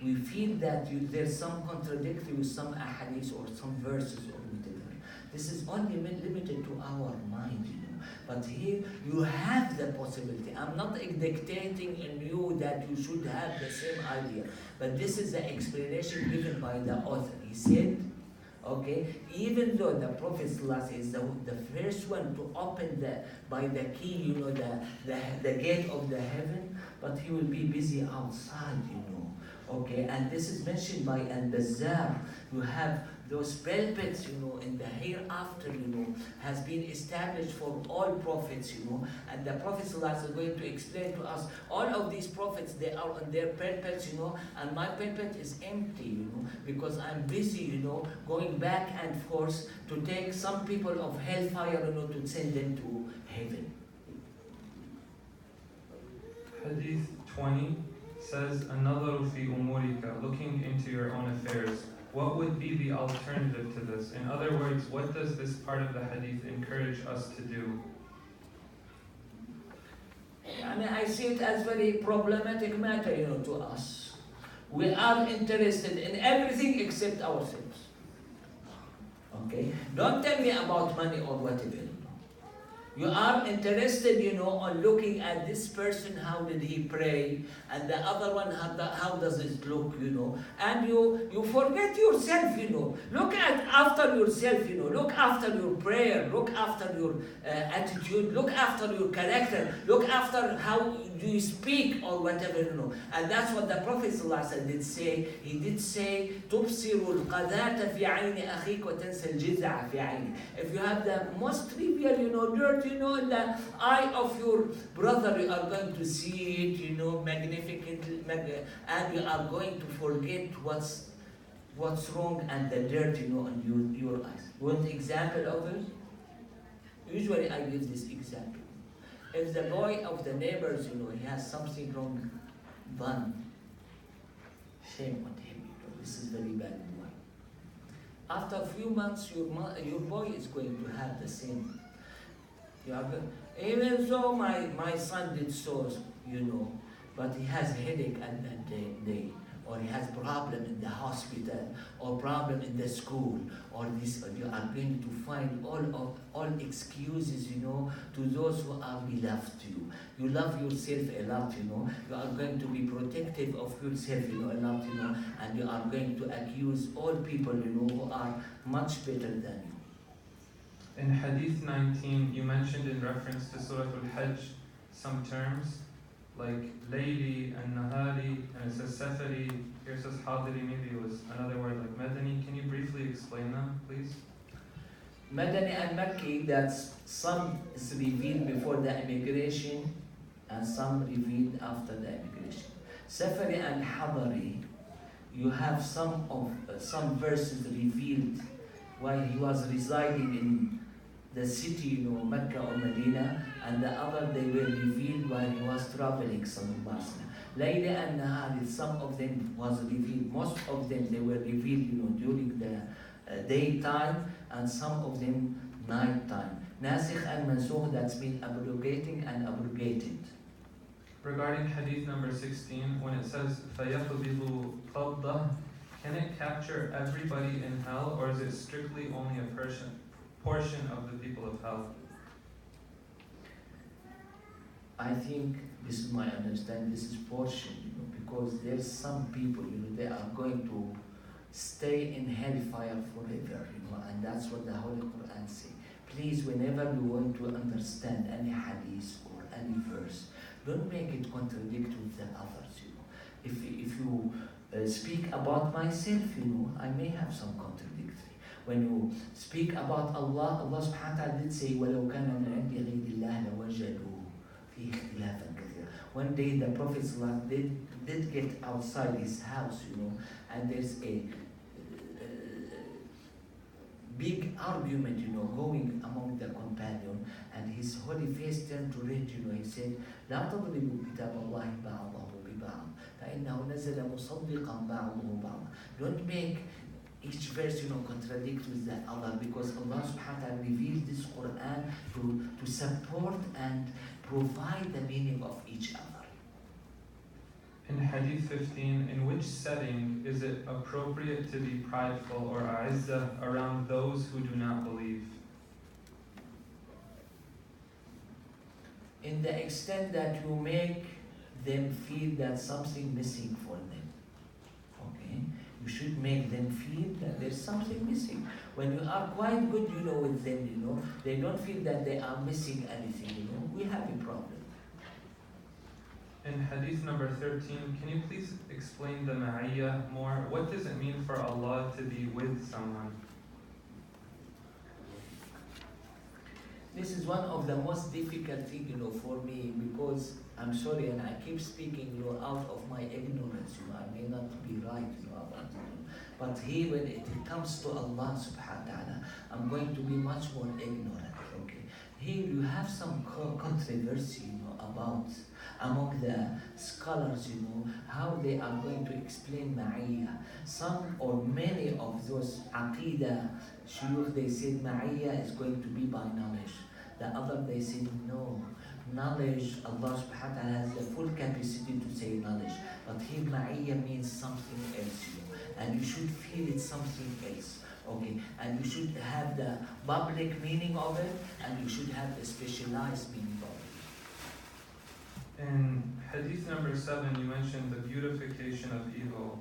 we feel that there's some contradictory with some hadith or some verses or whatever. This is only limited to our mind, But here you have the possibility. I'm not dictating in you that you should have the same idea. But this is the explanation given by the author. He said, okay, even though the Prophet ﷺ is the first one to open by the key, the gate of the heaven, but he will be busy outside, Okay, and this is mentioned by Al-Bazzar. You have those pulpits, in the hereafter, has been established for all prophets, and the Prophet ﷺ is going to explain to us, all of these prophets, they are on their pulpits, and my pulpit is empty, because I'm busy, going back and forth to take some people of hellfire, to send them to heaven. Hadith 20 says, النظر في أمورك, looking into your own affairs. What would be the alternative to this? In other words, what does this part of the hadith encourage us to do? I see it as very problematic matter, to us. We are interested in everything except ourselves. Okay? Don't tell me about money or whatever. You are interested, on looking at this person, how did he pray, and the other one, how does it look, and you forget yourself, Look after yourself, look after your prayer, look after your attitude, look after your character, look after how you speak or whatever, And that's what the Prophet ﷺ did say. He did say, تُبْصِرُ الْقَذَاةَ فِي عَيْنِ أَخِيكَ وَتَنْسَى الْجِزْعَ فِي عَيْنِ. If you have the most trivial, dirt, in the eye of your brother, you are going to see it, magnificently, and you are going to forget what's wrong and the dirt, on your eyes. One example of it? Usually I give this example. If the boy of the neighbors, he has something wrong done, shame on him. This is very bad boy. After a few months, your boy is going to have the same. Even though my son did so, but he has a headache at that day, or he has problem in the hospital, or problem in the school, or this, you are going to find all excuses, to those who are beloved to you. You love yourself a lot, You are going to be protective of yourself, a lot, and you are going to accuse all people, who are much better than you. In Hadith 19, you mentioned in reference to Surah Al-Hajj some terms like Layli and Nahari, and it says Safari, here it says Hadiri, maybe it was another word like Madani. Can you briefly explain them, please? Madani and Makki, that's some is revealed before the immigration and some revealed after the immigration. Safari and Hadari, you have some verses revealed while he was residing the city, Mecca or Medina, and the other they were revealed while he was traveling, sallallahu alaihi wasallam. Layla and Nahar, some of them was revealed, most of them they were revealed, during the daytime, and some of them night time. Nasikh and Mansukh, that's been abrogating and abrogated. Regarding Hadith number 16, when it says فَيَقْبِضُ قَبْضَةً, can it capture everybody in hell, or is it strictly only a portion of the people of hell? I think this is my understanding, this is portion, because there's some people, they are going to stay in hellfire forever, and that's what the Holy Quran says. Please, whenever you want to understand any hadith or any verse, don't make it contradict with the others, If you speak about myself, I may have some contradictory. When you speak about Allah, Allah subhanahu wa ta'ala did say, وَلَوْ كَانَ مِنْ عِنْدِ غَيْرِ اللَّهِ لَوَجَدُوا فِيهِ اخْتِلَافًا كَثِيرًا. One day the Prophet did get outside his house, and there's a big argument, going among the companion, and his holy face turned to red, he said, لا تضربوا كتاب الله بعضه ببعض فإنه نزل مصدقا بعضه بعضا. Don't make each verse, contradict with the other, because Allah subhanahu wa ta'ala revealed this Quran to support and provide the meaning of each other. In Hadith 15, in which setting is it appropriate to be prideful or a'izzah around those who do not believe? In the extent that you make them feel that something missing for them. Okay? You should make them feel that there's something missing. When you are quite good, with them, they don't feel that they are missing anything, we have a problem. In Hadith number 13, can you please explain the ma'iyya more? What does it mean for Allah to be with someone? This is one of the most difficult things, for me, because I'm sorry, and I keep speaking, out of my ignorance, I may not be right, about it. But here, when it comes to Allah subhanahu wa ta'ala, I'm going to be much more ignorant, okay? Here you have some controversy, about among the scholars, how they are going to explain ma'iyya. Some or many of those aqidah shuyukh, they said ma'iyya is going to be by knowledge. The other, they said no. Knowledge, Allah subhanahu wa ta'ala has the full capacity to say knowledge. But here ma'iyya means something else, and you should feel it's something else. Okay, and you should have the public meaning of it, and you should have the specialized meaning of it. In Hadith number 7, you mentioned the beautification of evil,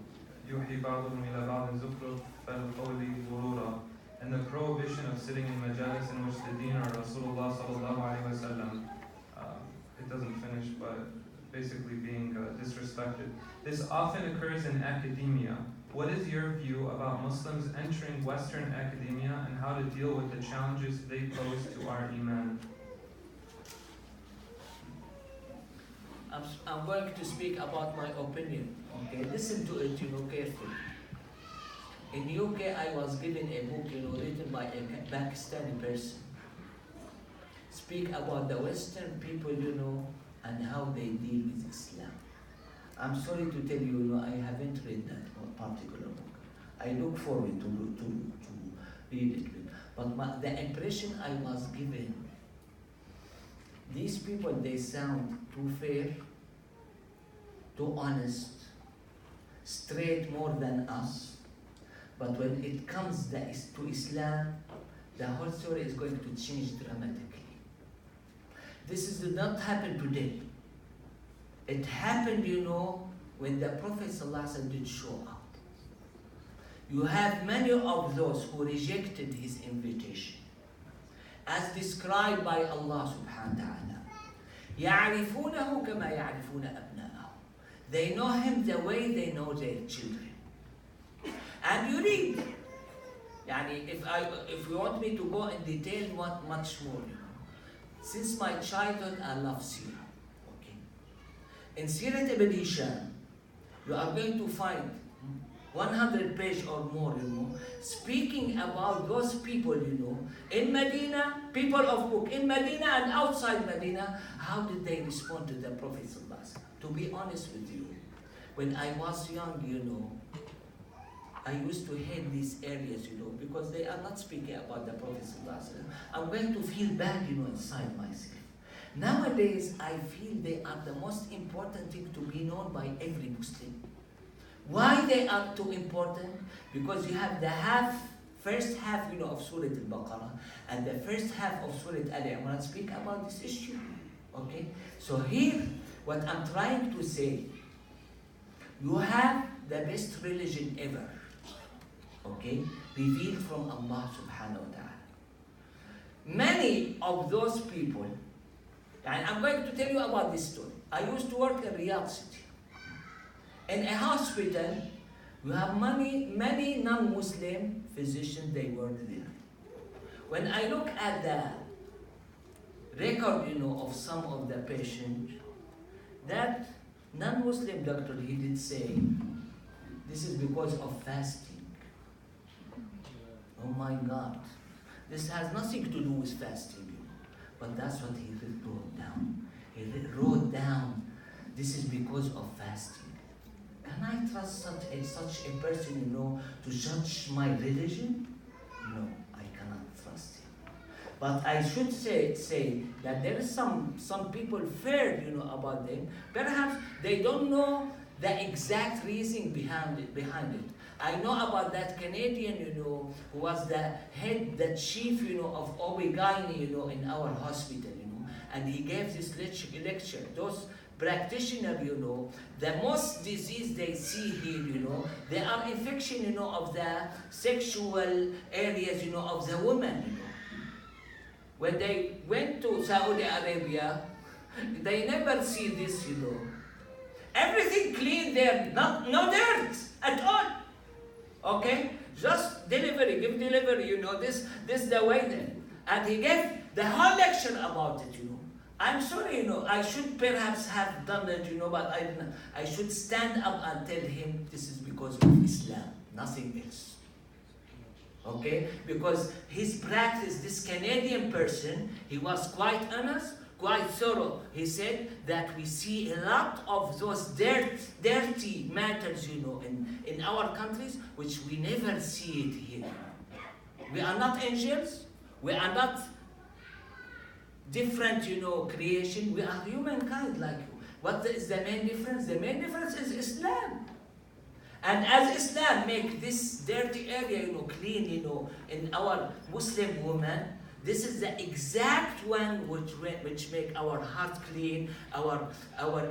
يُوحِي بَعْضُهُمْ إِلَى بَعْضٍ زُخْرُفَ الْقَوْلِ غُرُورًا, and the prohibition of sitting in majalis in which the deen or Rasulullah sallallahu alaihi wasallam, it doesn't finish, but basically being disrespected. This often occurs in academia. What is your view about Muslims entering Western academia and how to deal with the challenges they pose to our iman? I'm going to speak about my opinion. Okay, listen to it, carefully. In UK, I was given a book, written by a Pakistani person. Speak about the Western people, and how they deal with Islam. I'm sorry to tell you, I haven't read that particular book. I look forward to read it. But the impression I was given, these people, they sound too fair, too honest, straight more than us. But when it comes to Islam, the whole story is going to change dramatically. This did not happen today. It happened, when the Prophet ﷺ did show up. You have many of those who rejected his invitation, as described by Allah subhanahu wa ta'ala. يَعْرِفُونَهُ كَمَا يَعْرِفُونَ أَبْنَاءَهُ. They know him the way they know their children. And you read, if you want me to go in detail, much more. Since my childhood, I love Sirah. Okay. In Sirah ibn Hisham, you are going to find 100 page or more, speaking about those people, in Medina, people of book, in Medina and outside Medina, how did they respond to the Prophet ﷺ? To be honest with you, when I was young, I used to hate these areas, because they are not speaking about the Prophet ﷺ. I'm going to feel bad, inside myself. Nowadays, I feel they are the most important thing to be known by every Muslim. Why they are too important? Because you have the first half, of Surah Al-Baqarah, and the first half of Surah Al-Imran speak about this issue. Okay? So here, what I'm trying to say, you have the best religion ever. Okay? Revealed from Allah subhanahu wa ta'ala. Many of those people, and I'm going to tell you about this story. I used to work in Riyadh City. In a hospital, you have many non-Muslim physicians, they work there. When I look at the record, of some of the patients, that non-Muslim doctor, he did say, this is because of fasting. Oh my God. This has nothing to do with fasting, but that's what he wrote down. He wrote down, this is because of fasting. Can I trust such a person, to judge my religion? No, I cannot trust him. But I should say that there is some people fair, about them. Perhaps they don't know the exact reason behind it. I know about that Canadian, who was the chief, of OB-GYN, in our hospital, and he gave this lecture. Those practitioners, the most disease they see here, they are infection, of the sexual areas, of the woman, When they went to Saudi Arabia, they never see this, Everything clean there, no dirt at all. Okay? Just delivery, give delivery, this the way then. And he gave the whole lecture about it, I'm sorry, I should perhaps have done it, but I should stand up and tell him this is because of Islam, nothing else. Okay? Because his practice, this Canadian person, he was quite honest, quite thorough. He said that we see a lot of those dirty matters, in our countries, which we never see it here. We are not angels. We are not different, creation. We are humankind like you. What is the main difference? The main difference is Islam. And as Islam make this dirty area, clean, in our Muslim woman, this is the exact one which make our heart clean, our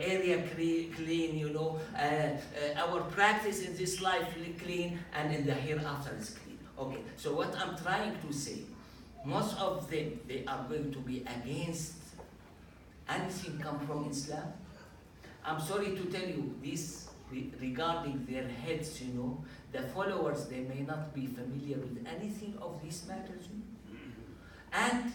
area clean, our practice in this life clean, and in the hereafter is clean. Okay, so what I'm trying to say, most of them, they are going to be against anything come from Islam. I'm sorry to tell you this regarding their heads, the followers, they may not be familiar with anything of these matters. And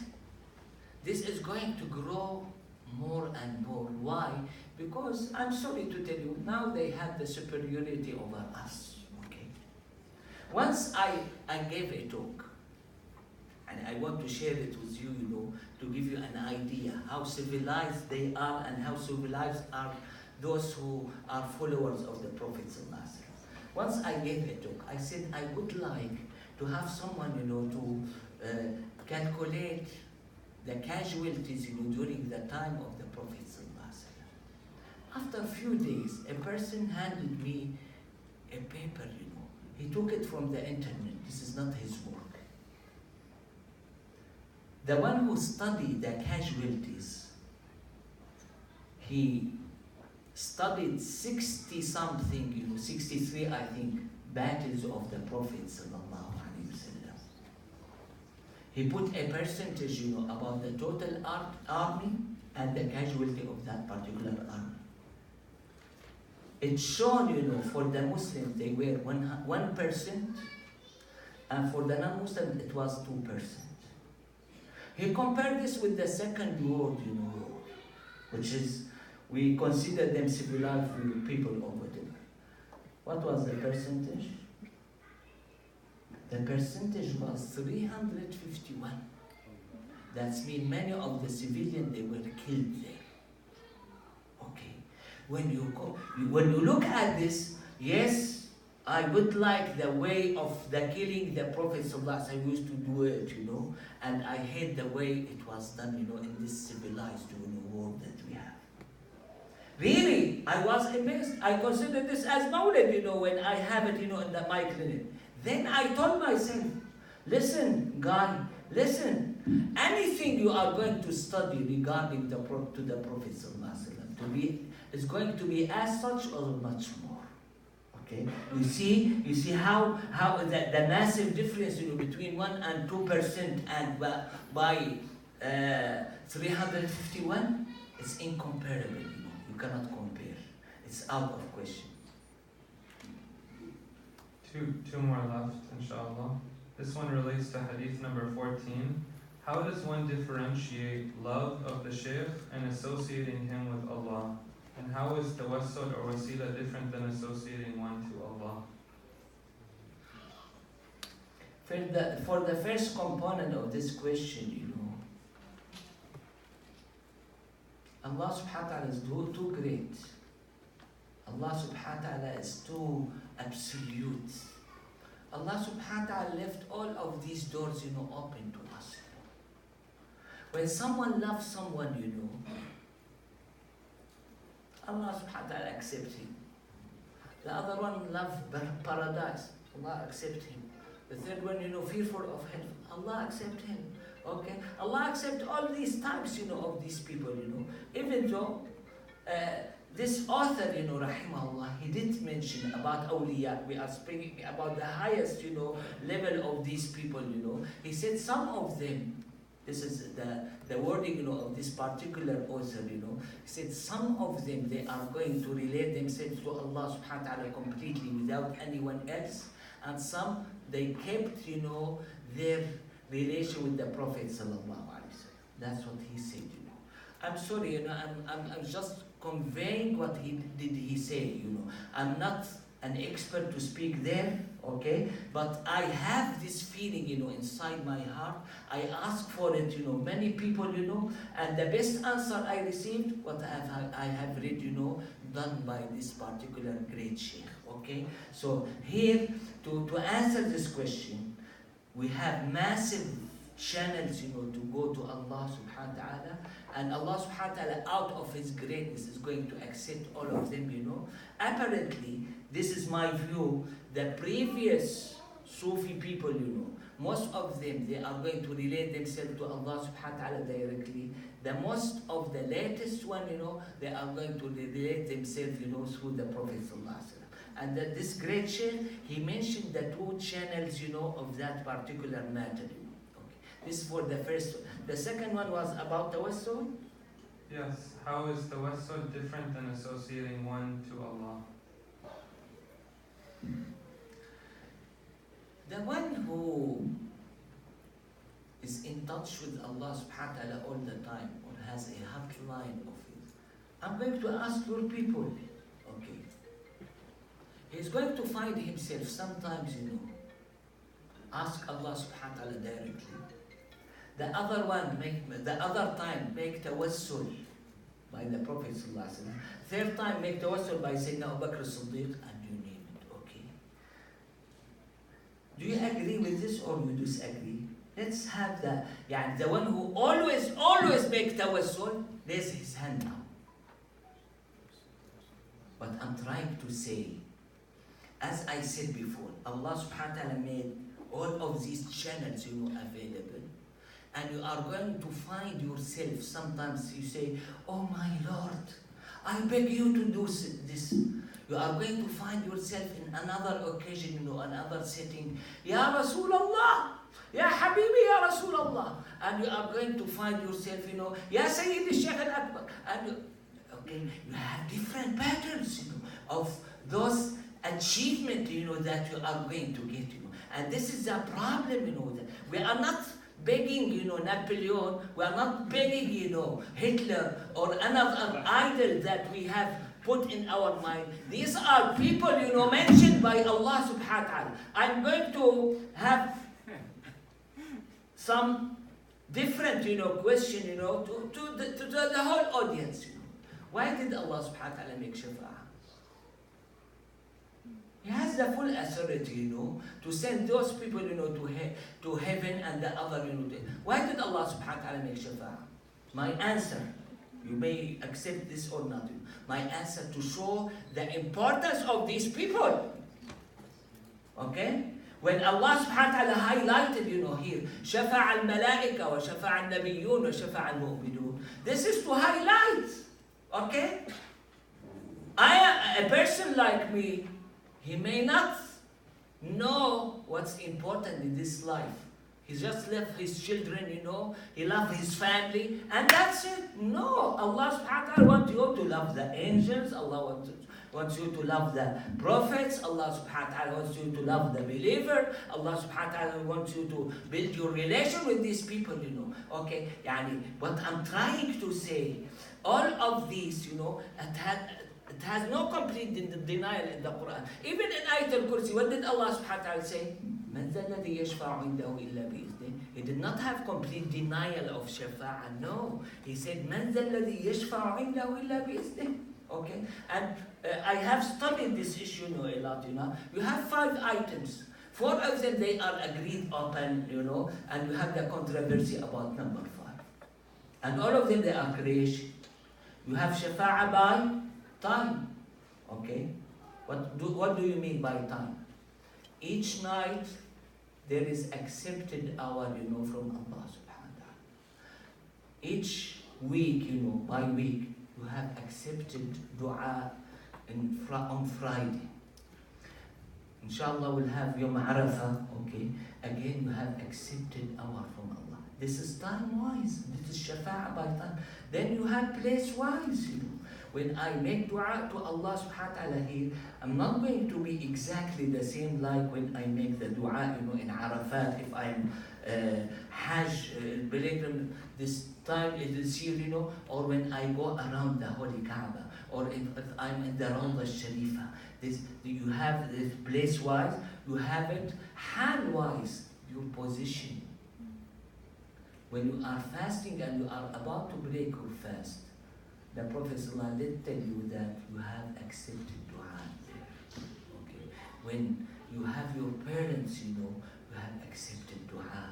this is going to grow more and more. Why? Because I'm sorry to tell you, now they have the superiority over us. Okay. Once I gave a talk, and I want to share it with you, to give you an idea how civilized they are and how civilized are those who are followers of the Prophet ﷺ. Once I gave a talk, I said I would like to have someone, to calculate the casualties, during the time of the Prophet ﷺ. After a few days, a person handed me a paper, He took it from the internet. This is not his work. The one who studied the casualties, he studied 60-something, 63, I think, battles of the Prophet sallallahu alaihi wasallam. He put a percentage, about the total army and the casualty of that particular army. It's shown, for the Muslims, they were 1%, and for the non-Muslims, it was 2%. He compared this with the Second World, which is, we consider them civilized people or whatever. What was the percentage? The percentage was 351. That means many of the civilians, they were killed there. Okay. When you look at this, yes, I would like the way of the killing the Prophet ﷺ. I used to do it, and I hate the way it was done, in this civilized world that we have. Really, I was amazed. I consider this as Mawlid, when I have it, in my clinic. Then I told myself, listen, guy, listen. Anything you are going to study regarding the Prophet ﷺ is going to be as such or much more. Okay, you see how the massive difference between 1 and 2% and by 351 is incomparable. You cannot compare. It's out of question. Two more left, inshallah. This one relates to Hadith number 14. How does one differentiate love of the Shaykh and associating him with Allah? And how is tawassul or wasila different than associating one to Allah? For the first component of this question, Allah subhanahu wa ta'ala is too great. Allah subhanahu wa ta'ala is too absolute. Allah subhanahu wa ta'ala left all of these doors, open to us. When someone loves someone, Allah subhanahu wa ta'ala accepts him. The other one loves paradise. Allah accepts him. The third one, fearful of hell. Allah accepts him. Okay? Allah accepts all these types, of these people, Even though this author, rahimahullah, he did mention about awliya. We are speaking about the highest, level of these people, He said some of them, this is the wording, of this particular author, He said some of them, they are going to relate themselves to Allah subhanahu wa ta'ala completely without anyone else. And some, they kept, their relation with the Prophet sallallahu alaihi wasallam. That's what he said, I'm sorry, I'm just conveying what he say, I'm not an expert to speak there, okay? But I have this feeling, inside my heart. I ask for it, many people, and the best answer I received, what I have read, done by this particular great sheikh, okay? So here, to answer this question, we have massive channels, to go to Allah subhanahu wa ta'ala, and Allah subhanahu wa ta'ala, out of His greatness, is going to accept all of them, Apparently, this is my view, the previous Sufi people, most of them, they are going to relate themselves to Allah subhanahu wa ta'ala directly. The most of the latest one, they are going to relate themselves, through the Prophet sallallahu alaihi wasallam. And that this great sheikh, he mentioned the two channels, of that particular matter. Okay. This is for the first one. The second one was about tawassul. Yes. How is tawassul different than associating one to Allah? The one who is in touch with Allah subhanahu wa ta'ala all the time, or has a hotline of it, I'm going to ask your people, okay? He's going to find himself sometimes, ask Allah subhanahu wa ta'ala directly. The other time, make tawassul by the Prophet sallallahu alaihi wasallam. Third time, make tawassul by Sayyidina Abu Bakr as-Siddiq, and you name it, okay? Do you agree with this or you disagree? Let's have the one who always make tawassul, raise his hand now. But I'm trying to say, as I said before, Allah subhanahu wa ta'ala made all of these channels, available. And you are going to find yourself, sometimes you say, oh my Lord, I beg you to do this. You are going to find yourself in another occasion, another setting. Ya Rasulullah, Ya Habibi, Ya Rasulullah. And you are going to find yourself, Ya Sayyidi Shaykh al-Akbar. And you have different patterns, of those achievements, that you are going to get, And this is the problem, that we are not begging, Napoleon, we are not begging, Hitler or another idol that we have put in our mind. These are people, mentioned by Allah subhanahu wa ta'ala. I'm going to have some different, question, to the whole audience. Why did Allah subhanahu wa ta'ala make shafa'ah? He has the full authority, to send those people, to heaven and the other, Why did Allah subhanahu wa ta'ala make shafa'ah? My answer, you may accept this or not. My answer, to show the importance of these people. Okay? When Allah subhanahu wa ta'ala highlighted, here, shafa'a al-malaika wa shafa'a al-nabiyyun wa shafa'a al-mu'minun. This is to highlight. Okay? A person like me, he may not know what's important in this life. He just left his children, he loved his family, and that's it. No, Allah subhanahu wa ta'ala wants you to love the angels, Allah wants you to love the prophets, Allah subhanahu wa ta'ala wants you to love the believer, Allah subhanahu wa ta'ala wants you to build your relation with these people, Okay, what I'm trying to say, all of these, it has no complete denial in the Quran. Even in Ayat al-Qudsi, what did Allah subhanahu wa ta'ala say? مَنْ ذَا الَّذِي يَشْفَعُ عِنْدَهُ إِلَّا بِإِذْنِهِ. He did not have complete denial of shafa'ah. No. He said, مَنْ ذَا الَّذِي يَشْفَعُ عِنْدَهُ إِلَّا بِإِذْنِهِ. Okay? And I have studied this issue a lot, You have 5 items. 4 of them, they are agreed upon, and you have the controversy about number 5. And all of them, they are creation. You have shafa'ah by time. Okay? What do you mean by time? Each night there is accepted hour, from Allah subhanahu wa ta'ala. Each week, by week, you have accepted dua on Friday. Inshallah we'll have Yom Arafah, okay? Again, you have accepted hour from Allah. This is time-wise. This is shafa'ah by time. Then you have place-wise, When I make dua to Allah subhanahu wa ta'ala here, I'm not going to be exactly the same like when I make the dua, in Arafat, if I'm Hajj, pilgrim, this time, this year, or when I go around the Holy Kaaba, or if I'm in the Rawdah Sharifa. You have this place-wise, you have it hand-wise, your position. When you are fasting and you are about to break your fast, the Prophet ﷺ did tell you that you have accepted dua there. Okay. When you have your parents, you have accepted dua.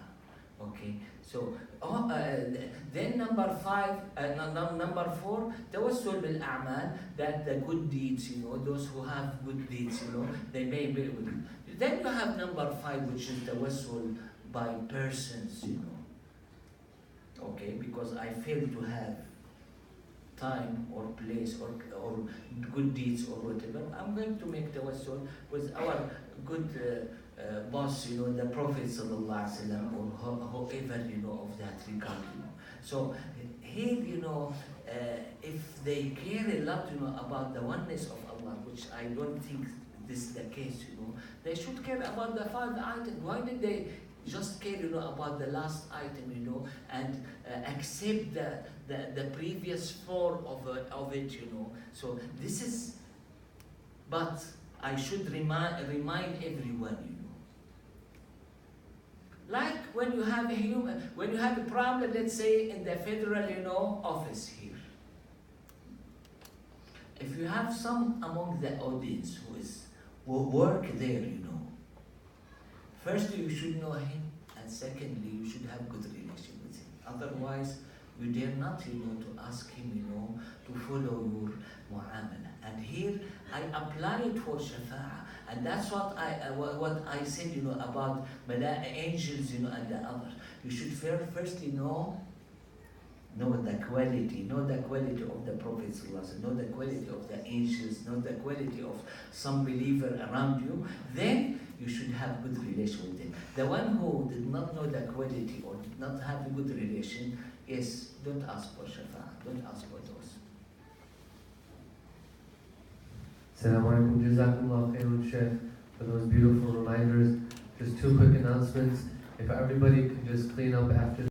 Okay. So then number 4, tawassul bil a'mal, that the good deeds, those who have good deeds, they may be with it. Then you have number 5, which is tawassul by persons, Okay, because I fail to have time or place or good deeds or whatever, I'm going to make tawassul with our good boss, the Prophet sallallahu alaihi wasallam, or whoever, of that regard, So here, if they care a lot, about the oneness of Allah, which I don't think this is the case, they should care about the 5 items. Why did they just care, about the last item, and accept the previous 4 of it, So this is, but I should remind everyone, Like when you have a problem, let's say in the federal, office here. If you have some among the audience who work there, firstly, you should know him, and secondly, you should have good relation with him. Otherwise, you dare not, to ask him, to follow your mu'amala. And here, I apply it for shafa'ah, and that's what I said, about angels, and the others. You should firstly know the quality, know the quality of the Prophet ﷺ, know the quality of the angels, know the quality of some believer around you. Then you should have good relation with them. The one who did not know the quality or did not have a good relation, don't ask for shafa'ah, don't ask for those. Assalamu alaikum, jazakumullah khairan, Sheikh, for those beautiful reminders. Just 2 quick announcements. If everybody could just clean up after